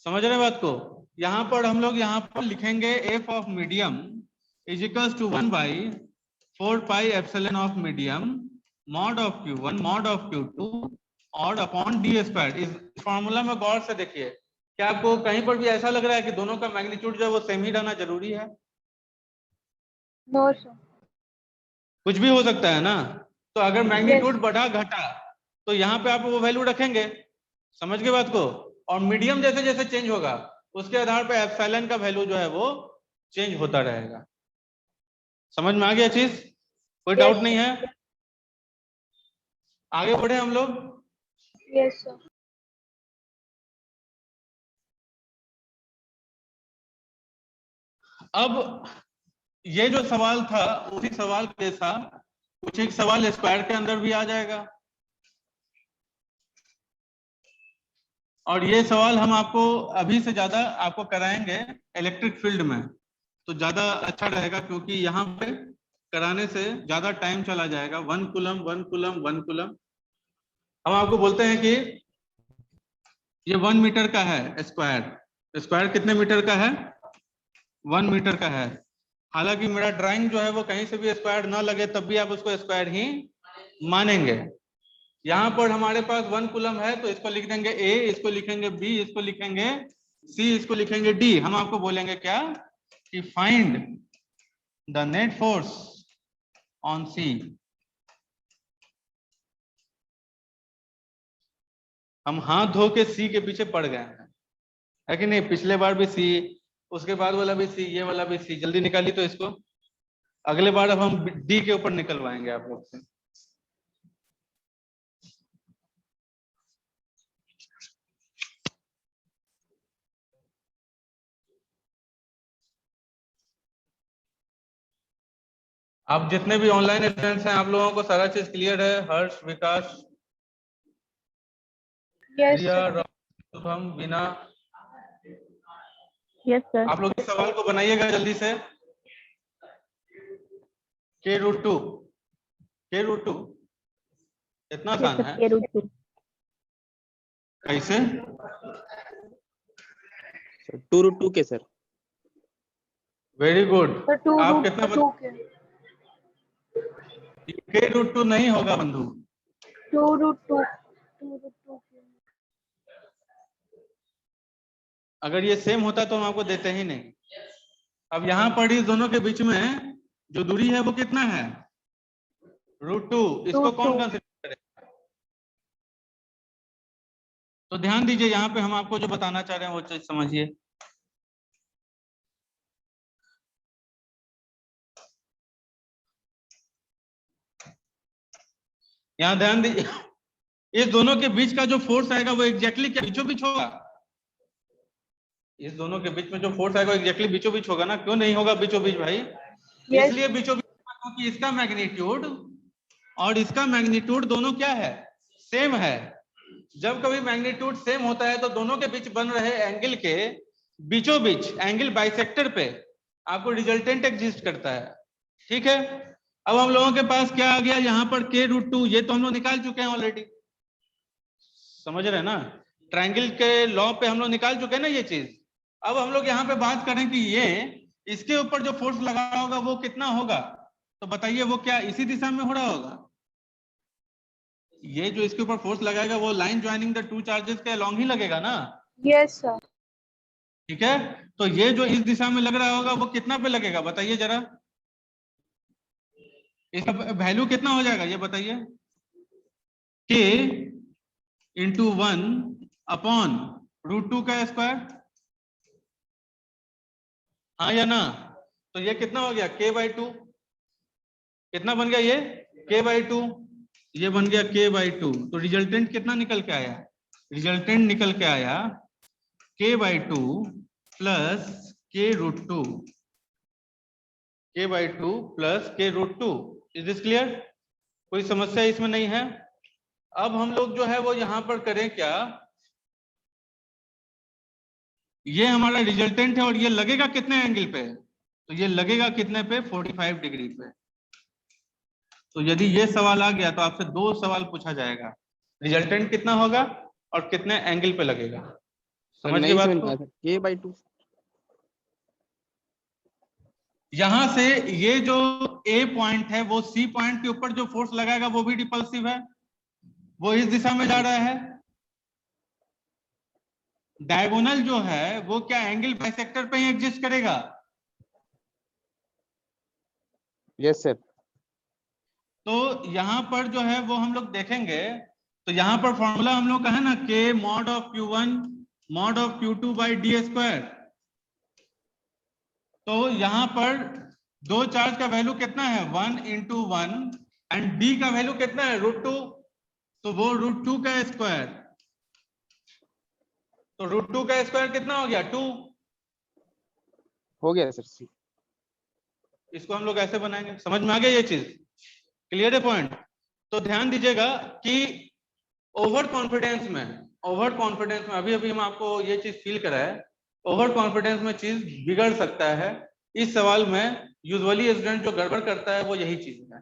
[SPEAKER 1] समझ रहे बात को? यहाँ पर हम लोग यहाँ पर लिखेंगे F of medium is equals to 1/4 pi epsilon of medium mod of Q1 mod of Q2 और अपॉन d²। इस फॉर्मूला में गौर से देखिए, क्या आपको कहीं पर भी ऐसा लग रहा है कि दोनों का मैग्नीट्यूड जो है वो सेम ही रहना जरूरी है?
[SPEAKER 4] No sir.
[SPEAKER 1] कुछ भी हो सकता है ना। तो अगर मैग्नीट्यूड बढ़ा घटा तो यहाँ पे आप वो वैल्यू रखेंगे, समझ गए बात को। और मीडियम जैसे जैसे चेंज होगा उसके आधार पर एप्सिलॉन का वैल्यू जो है वो चेंज होता रहेगा। समझ में आ गया चीज? कोई डाउट नहीं है? आगे बढ़े हम लोग।
[SPEAKER 4] Yes sir.
[SPEAKER 1] अब ये जो सवाल था उसी सवाल के साथ कुछ एक सवाल स्क्वायर के अंदर भी आ जाएगा, और ये सवाल हम आपको अभी से ज्यादा आपको कराएंगे इलेक्ट्रिक फील्ड में, तो ज्यादा अच्छा रहेगा, क्योंकि यहाँ पे कराने से ज्यादा टाइम चला जाएगा। 1 कूलम 1 कूलम 1 कूलम। हम आपको बोलते हैं कि ये 1 मीटर का है स्क्वायर। स्क्वायर कितने मीटर का है? 1 मीटर का है। हालांकि मेरा ड्राइंग जो है वो कहीं से भी स्क्वायर ना लगे तब भी आप उसको स्क्वायर ही मानेंगे। यहाँ पर हमारे पास 1 कूलम है तो इसको लिख देंगे A, इसको लिखेंगे B, इसको लिखेंगे C, इसको लिखेंगे D। हम आपको बोलेंगे क्या कि find the net force on C। हम हाथ धो के C के पीछे पड़ गए हैं, है कि नहीं? पिछले बार भी C, उसके बाद वाला भी C, ये वाला भी C। जल्दी निकाली तो इसको। अगले बार अब हम D के ऊपर निकलवाएंगे आप लोग से। आप जितने भी ऑनलाइन स्टूडेंट्स हैं आप लोगों को सारा चीज क्लियर है? हर्ष, विकास,
[SPEAKER 4] यस
[SPEAKER 1] रिया,
[SPEAKER 4] सर।
[SPEAKER 1] शुभम, बिना?
[SPEAKER 4] Yes sir.
[SPEAKER 1] आप लोग इस सवाल को बनाइएगा जल्दी से। k√2 इतना आसान है? कैसे?
[SPEAKER 2] 2√2 के सर।
[SPEAKER 1] Very good.
[SPEAKER 4] सर 2
[SPEAKER 1] आप
[SPEAKER 4] रूट
[SPEAKER 1] कितना
[SPEAKER 4] 2 के
[SPEAKER 1] k√2 नहीं होगा बंधु।
[SPEAKER 4] 2√2 के।
[SPEAKER 1] अगर ये सेम होता तो हम आपको देते ही नहीं। अब यहाँ पर इस दोनों के बीच में जो दूरी है वो कितना है? √2। इसको कौन कंसीडर करेगा? तो ध्यान दीजिए, यहाँ पे हम आपको जो बताना चाह रहे हैं वो चीज समझिए। यहाँ ध्यान दीजिए, इस दोनों के बीच का जो फोर्स आएगा वो एग्जैक्टली क्या बीचों बीच होगा? इस दोनों के बीच में जो फोर्स आएगा एग्जैक्टली बीचों बीच होगा ना? क्यों नहीं होगा बीचों बीच भाई? इसलिए बीचों बीच क्योंकि इसका मैग्नीट्यूड और इसका मैग्नीट्यूड दोनों क्या है? सेम है। जब कभी मैग्नीट्यूड सेम होता है तो दोनों के बीच बन रहे एंगल के बीचों बीच, एंगल बाइसेक्टर पे आपको रिजल्टेंट एग्जिस्ट करता है। ठीक है, अब हम लोगों के पास क्या आ गया यहाँ पर? k√2। ये तो हम लोग निकाल चुके हैं ऑलरेडी, समझ रहे हैं ना? ट्रायंगल के लॉ पे हम लोग निकाल चुके हैं ना ये चीज। अब हम लोग यहाँ पे बात करें कि ये इसके ऊपर जो फोर्स लगा होगा वो कितना होगा, तो बताइए वो क्या इसी दिशा में हो रहा होगा? ये जो इसके ऊपर फोर्स लगाएगा वो line joining the two charges के अलोंग ही लगेगा ना?
[SPEAKER 4] Yes sir.
[SPEAKER 1] ठीक है, तो ये जो इस दिशा में लग रहा होगा वो कितना पे लगेगा बताइए जरा? इसका वैल्यू कितना हो जाएगा ये बताइए? k × 1/√2 का स्क्वायर, हाँ या ना? तो ये कितना हो गया? k/2। कितना बन गया ये? k/2। ये बन गया k/2। तो रिजल्टेंट कितना निकल के आया? रिजल्टेंट निकल के आया k/2 plus k√2। k/2 plus k√2। Is this clear? कोई समस्या इसमें नहीं है? अब हम लोग जो है वो यहां पर करें क्या, ये हमारा रिजल्टेंट है और ये लगेगा कितने एंगल पे? तो ये लगेगा कितने पे? 45 डिग्री पे। तो यदि ये सवाल आ गया तो आपसे दो सवाल पूछा जाएगा, रिजल्टेंट कितना होगा और कितने एंगल पे लगेगा। समझ गए बात को?
[SPEAKER 2] k/2
[SPEAKER 1] यहां से ये जो A पॉइंट है वो C पॉइंट के ऊपर जो फोर्स लगाएगा वो भी रिपल्सिव है, वो इस दिशा में जा रहा है। डायगोनल जो है वो क्या एंगल बाइसेक्टर पे ही एग्जिस्ट करेगा?
[SPEAKER 2] Yes sir.
[SPEAKER 1] तो यहाँ पर जो है वो हम लोग देखेंगे, तो यहाँ पर फॉर्मूला हम लोग का है ना, k mod of q1 mod of q2 by d square. तो यहाँ पर दो चार्ज का वैल्यू कितना है 1 into 1 एंड d का वैल्यू कितना है √2, तो वो √2 का स्क्वायर, तो √2 का स्क्वायर कितना हो गया 2।
[SPEAKER 2] हो गया सर।
[SPEAKER 1] इसको हम लोग ऐसे बनाएंगे, समझ में आ गया ये चीज? क्लियर है पॉइंट? तो ध्यान दीजिएगा कि ओवर कॉन्फिडेंस में अभी अभी हम आपको ये चीज फील कराए, ओवर कॉन्फिडेंस में चीज बिगड़ सकता है। इस सवाल में यूजुअली स्टूडेंट जो गड़बड़ करता है वो यही चीज है।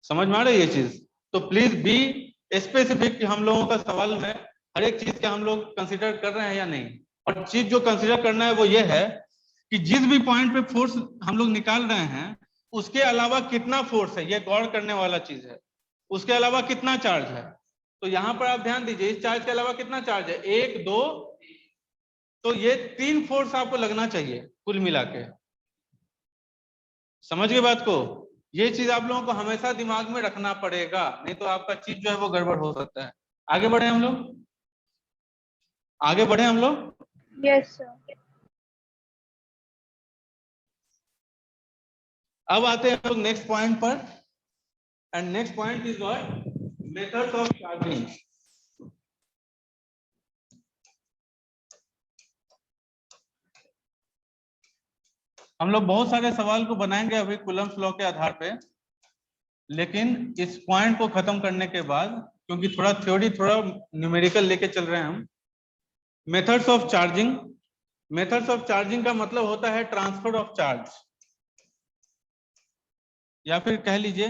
[SPEAKER 1] समझ में आ रही है ये चीज? तो प्लीज बी स्पेसिफिक कि हम लोगों का सवाल में हर एक चीज का हम लोग कंसिडर कर रहे हैं या नहीं। और चीज जो कंसिडर करना है वो ये है कि जिस भी पॉइंट पे फोर्स हम लोग निकाल रहे हैं उसके अलावा कितना फोर्स है, ये गौर करने वाला चीज है। उसके अलावा कितना चार्ज है, तो यहां पर आप ध्यान दीजिए, इस चार्ज के अलावा कितना चार्ज है 1 2, तो ये 3 फोर्स आपको लगना चाहिए कुल मिला के। समझ गए बात को? ये चीज आप लोगों को हमेशा दिमाग में रखना पड़ेगा, नहीं तो आपका चीज जो है वो गड़बड़ हो सकता है। आगे बढ़े हम लोग, आगे बढ़े हम लोग।
[SPEAKER 4] Yes sir.
[SPEAKER 1] अब आते हैं हम लोग नेक्स्ट पॉइंट पर, and next point is what, methods of charging. हम लोग बहुत सारे सवाल को बनाएंगे अभी कूलम्ब्स लॉ के आधार पे, लेकिन इस पॉइंट को खत्म करने के बाद, क्योंकि थोड़ा थ्योरी थोड़ा न्यूमेरिकल लेके चल रहे हैं हम। Methods of charging, methods of charging का मतलब होता है ट्रांसफर ऑफ चार्ज, या फिर कह लीजिए,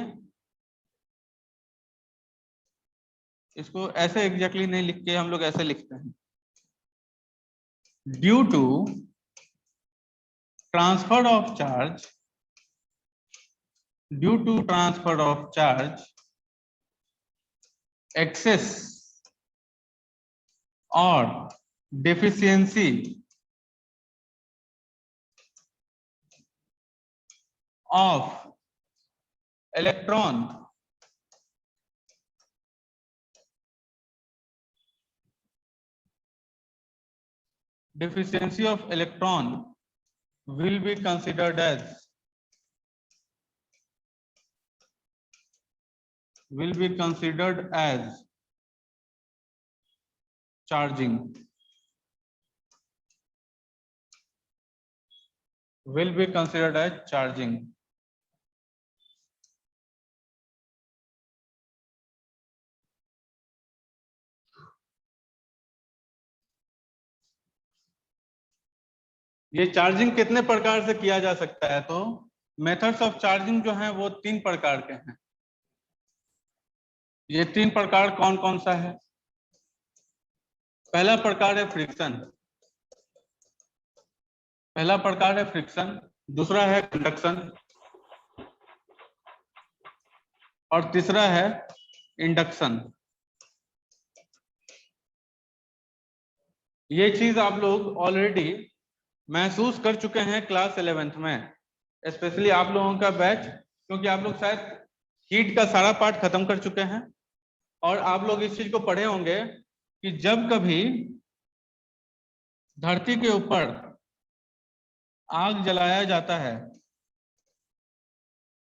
[SPEAKER 1] इसको ऐसे एग्जैक्टली नहीं लिख के हम लोग ऐसे लिखते हैं, due to transfer of charge, due to transfer of charge, excess or deficiency of electron will be considered as charging, will be considered as charging। ये चार्जिंग कितने प्रकार से किया जा सकता है? तो मेथड्स ऑफ चार्जिंग जो है वो 3 प्रकार के हैं। ये 3 प्रकार कौन कौन सा है? पहला प्रकार है फ्रिक्शन, पहला प्रकार है फ्रिक्शन, दूसरा है कंडक्शन, और तीसरा है इंडक्शन। ये चीज आप लोग ऑलरेडी महसूस कर चुके हैं क्लास 11th में, स्पेशली आप लोगों का बैच, क्योंकि आप लोग शायद हीट का सारा पार्ट खत्म कर चुके हैं, और आप लोग इस चीज को पढ़े होंगे कि जब कभी धरती के ऊपर आग जलाया जाता है,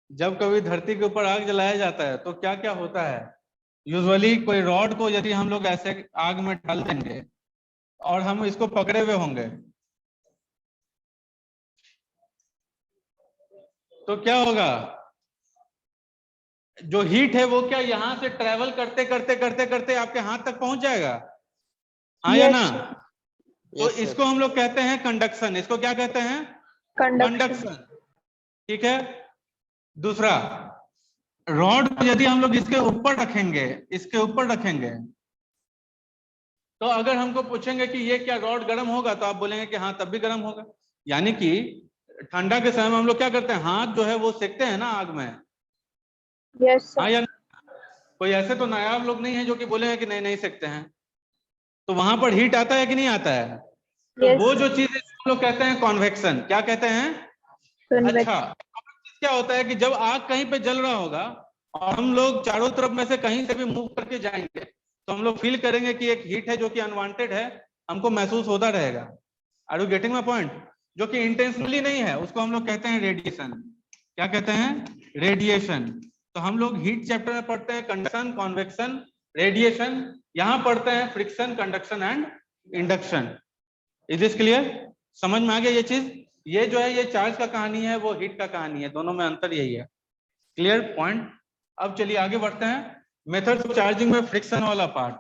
[SPEAKER 1] जब कभी धरती के ऊपर आग जलाया जाता है तो क्या क्या होता है? यूजुअली कोई रॉड को यदि हम लोग ऐसे आग में डाल देंगे और हम इसको पकड़े हुए होंगे, तो क्या होगा? जो हीट है वो क्या यहां से ट्रेवल करते करते करते करते आपके हाथ तक पहुंच जाएगा, हाँ या ना? तो इसको हम लोग कहते हैं कंडक्शन। इसको क्या कहते हैं? कंडक्शन। ठीक है। दूसरा, रॉड को यदि हम लोग इसके ऊपर रखेंगे, इसके ऊपर रखेंगे, तो अगर हमको पूछेंगे कि ये क्या रॉड गर्म होगा, तो आप बोलेंगे कि हाँ तब भी गर्म होगा। यानी कि ठंडा के समय में हम लोग क्या करते हैं, हाथ जो है वो सेकते हैं ना आग में।
[SPEAKER 4] यस
[SPEAKER 1] हाँ
[SPEAKER 4] सर।
[SPEAKER 1] या कोई ऐसे तो नायाब लोग नहीं है जो कि बोले कि नहीं नहीं सेकते हैं। तो वहां पर हीट आता है कि नहीं आता है? तो
[SPEAKER 4] Yes,
[SPEAKER 1] वो
[SPEAKER 4] sir.
[SPEAKER 1] जो चीज है इसको हम लोग कहते हैं कॉन्वेक्शन। क्या कहते हैं?
[SPEAKER 4] Convection.
[SPEAKER 1] अच्छा, क्या होता है कि जब आग कहीं पे जल रहा होगा और हम लोग चारों तरफ में से कहीं से भी मूव करके जाएंगे तो हम लोग फील करेंगे कि एक हीट है जो कि अनवांटेड है, हमको महसूस होता रहेगा। Are you getting my point? जो कि इंटेंशनली नहीं है, उसको हम लोग कहते हैं रेडिएशन। क्या कहते हैं? रेडिएशन। तो हम लोग हीट चैप्टर में पढ़ते हैं कंडक्शन, कॉन्वेक्शन, रेडिएशन। यहां पढ़ते हैं friction, conduction and induction. Is this clear? समझ में आ गया ये चीज? ये जो है ये चार्ज का कहानी है, वो हीट का कहानी है, दोनों में अंतर यही है। Clear point? अब चलिए आगे बढ़ते हैं। मेथड्स ऑफ चार्जिंग में फ्रिक्शन वाला part.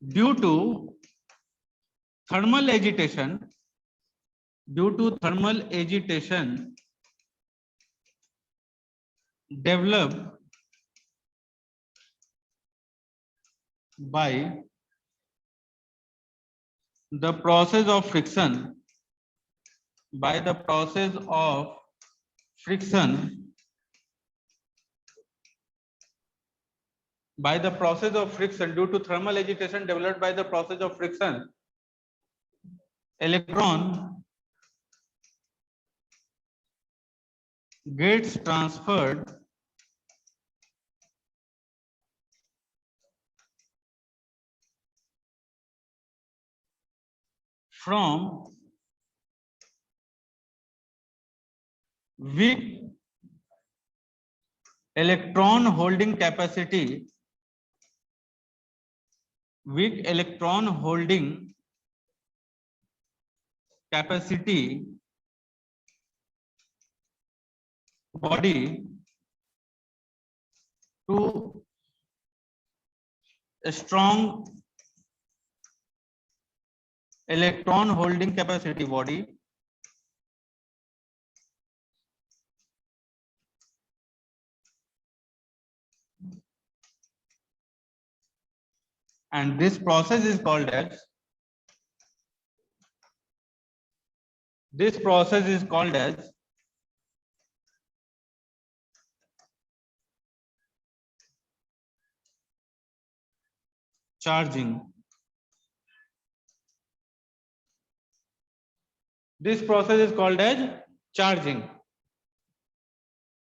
[SPEAKER 1] Due to thermal agitation, developed by the process of friction, due to thermal agitation developed by the process of friction, electron gets transferred from weak electron holding capacity body to a strong electron holding capacity body and this process is called as charging. This process is called as charging.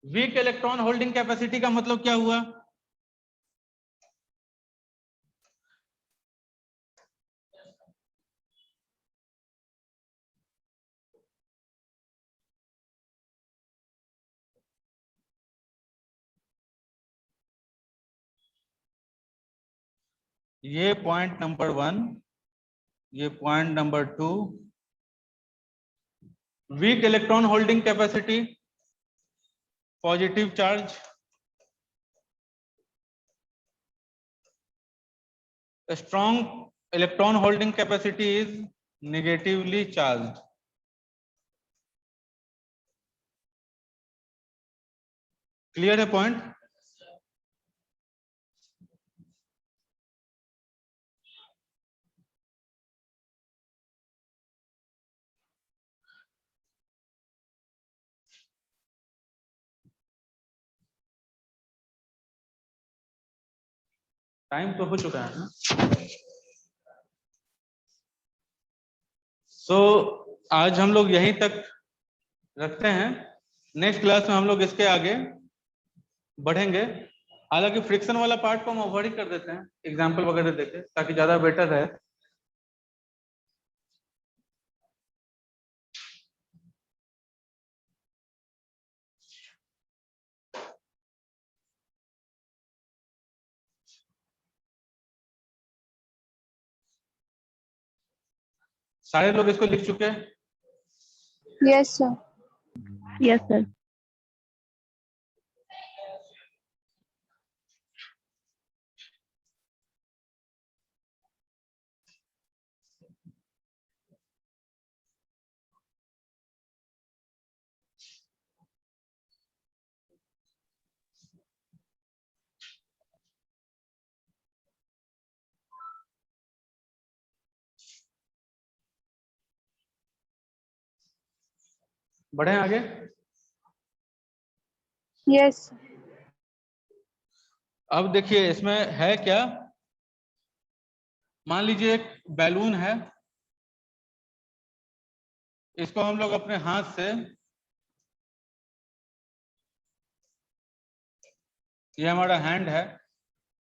[SPEAKER 1] Weak electron holding capacity का मतलब क्या हुआ? ये point number 1, ये point number 2। Weak electron holding capacity, positive charge, strong electron holding capacity is negatively charged. Clear है point? Time तो हो चुका है ना? सो आज हम लोग यहीं तक रखते हैं। नेक्स्ट क्लास में हम लोग इसके आगे बढ़ेंगे। हालांकि फ्रिक्शन वाला पार्ट को हम अवॉइड ही कर देते हैं, एग्जाम्पल वगैरह देके, ताकि ज्यादा बेटर रहे। सारे लोग इसको लिख चुके हैं?
[SPEAKER 4] Yes, sir.
[SPEAKER 5] Yes, sir.
[SPEAKER 1] बढ़े आगे।
[SPEAKER 4] Yes, sir.
[SPEAKER 1] अब देखिए इसमें है क्या, मान लीजिए एक बैलून है, इसको हम लोग अपने हाथ से, ये हमारा हैंड है,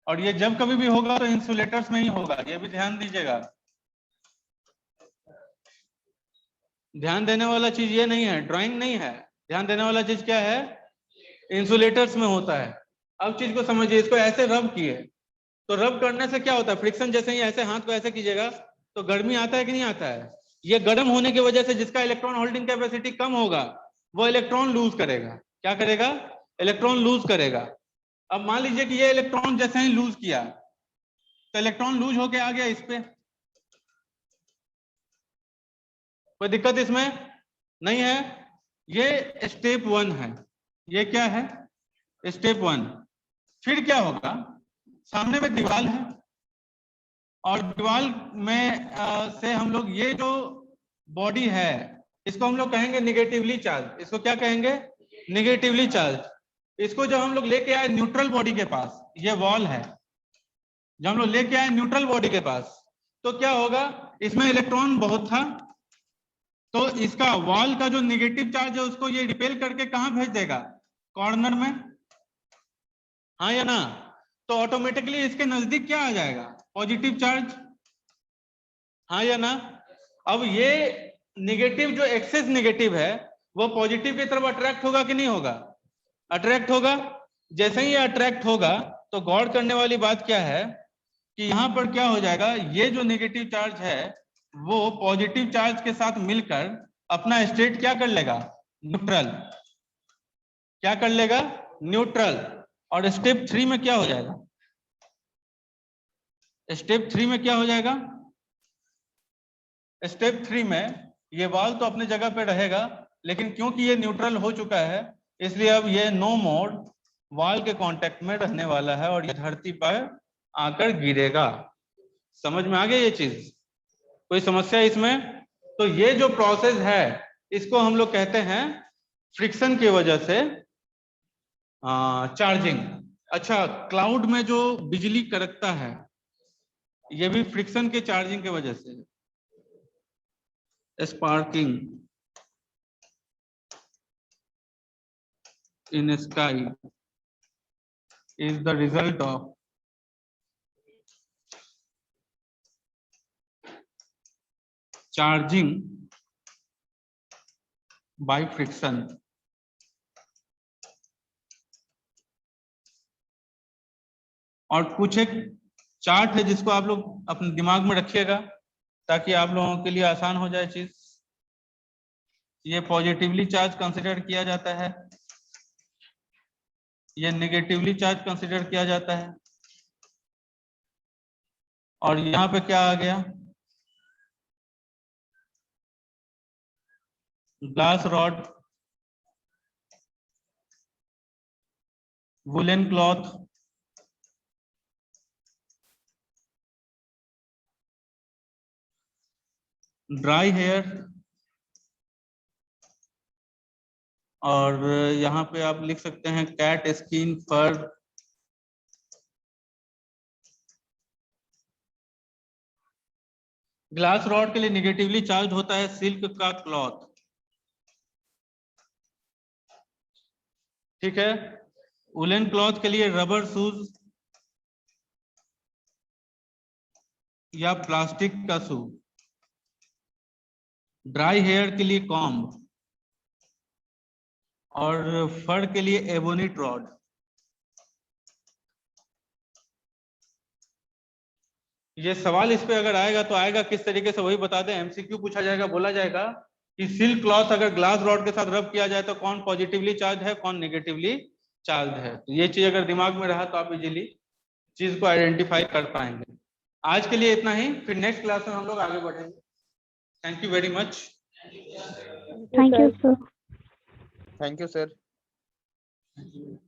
[SPEAKER 1] और ये जब कभी भी होगा तो इंसुलेटर्स में ही होगा, ये भी ध्यान दीजिएगा। ध्यान देने वाला चीज ये नहीं है, ड्राइंग नहीं है, ध्यान देने वाला चीज क्या है, इंसुलेटर्स में होता है। अब चीज को समझिए, इसको ऐसे रब किए तो रब करने से क्या होता है, फ्रिक्शन, जैसे ही ऐसे हाथ को ऐसे कीजिएगा तो गर्मी आता है कि नहीं आता है। ये गर्म होने की वजह से जिसका इलेक्ट्रॉन होल्डिंग कैपेसिटी कम होगा वो इलेक्ट्रॉन लूज करेगा। क्या करेगा, इलेक्ट्रॉन लूज करेगा। अब मान लीजिए कि ये इलेक्ट्रॉन जैसे ही लूज किया तो इलेक्ट्रॉन लूज होके आ गया इस पे, कोई दिक्कत इसमें नहीं है। ये स्टेप 1 है, ये क्या है, स्टेप 1। फिर क्या होगा, सामने में दीवार है और दीवार में से हम लोग ये जो बॉडी है इसको हम लोग कहेंगे निगेटिवली चार्ज। इसको क्या कहेंगे, निगेटिवली चार्ज। इसको जब हम लोग लेके आए न्यूट्रल बॉडी के पास, ये वॉल है, जब हम लोग लेके आए न्यूट्रल बॉडी के पास तो क्या होगा, इसमें इलेक्ट्रॉन बहुत था तो इसका वॉल का जो निगेटिव चार्ज है उसको ये रिपेल करके कहां भेज देगा, कॉर्नर में, हाँ या ना। तो ऑटोमेटिकली इसके नजदीक क्या आ जाएगा, पॉजिटिव चार्ज, हाँ या ना। अब ये नेगेटिव जो एक्सेस नेगेटिव है वो पॉजिटिव की तरफ अट्रैक्ट होगा कि नहीं होगा, अट्रैक्ट होगा। जैसे ही ये अट्रैक्ट होगा तो गौर करने वाली बात क्या है कि यहां पर क्या हो जाएगा, ये जो नेगेटिव चार्ज है वो पॉजिटिव चार्ज के साथ मिलकर अपना स्टेट क्या कर लेगा, न्यूट्रल। क्या कर लेगा, न्यूट्रल। और स्टेप 3 में क्या हो जाएगा, स्टेप 3 में क्या हो जाएगा, स्टेप 3 में ये वाल तो अपने जगह पे रहेगा लेकिन क्योंकि ये न्यूट्रल हो चुका है इसलिए अब ये नो मोड वाल के कांटेक्ट में रहने वाला है और ये धरती पर आकर गिरेगा। समझ में आ गया ये चीज, कोई समस्या इसमें। तो ये जो प्रोसेस है इसको हम लोग कहते हैं फ्रिक्शन की वजह से चार्जिंग। अच्छा, क्लाउड में जो बिजली कड़कता है ये भी फ्रिक्शन के चार्जिंग की वजह से। Sparking in sky is the result of charging by friction। और कुछ एक चार्ट है जिसको आप लोग अपने दिमाग में रखिएगा ताकि आप लोगों के लिए आसान हो जाए चीज। ये पॉजिटिवली चार्ज कंसिडर किया जाता है, ये नेगेटिवली चार्ज कंसिडर किया जाता है, और यहाँ पे क्या आ गया, glass rod, woollen cloth, dry hair, और यहाँ पे आप लिख सकते हैं cat skin, fur. Glass rod के लिए निगेटिवली चार्ज होता है सिल्क का क्लॉथ, ठीक है। वुलन क्लॉथ के लिए रबर शूज या प्लास्टिक का शू। ड्राई हेयर के लिए कॉम्ब, और फर के लिए एबोनिट रॉड। ये सवाल इस पे अगर आएगा तो आएगा किस तरीके से, वही बता दें। एमसीक्यू पूछा जाएगा, बोला जाएगा कि सिल्क क्लॉथ अगर ग्लास रॉड के साथ रब किया जाए तो कौन पॉजिटिवली चार्ज है, कौन नेगेटिवली चार्ज है। तो ये चीज अगर दिमाग में रहा तो आप इजीली चीज को आइडेंटिफाई कर पाएंगे। आज के लिए इतना ही, फिर नेक्स्ट क्लास में हम लोग आगे बढ़ेंगे। Thank you very much.
[SPEAKER 5] Thank you, sir.
[SPEAKER 2] Thank you, sir.
[SPEAKER 1] Thank you.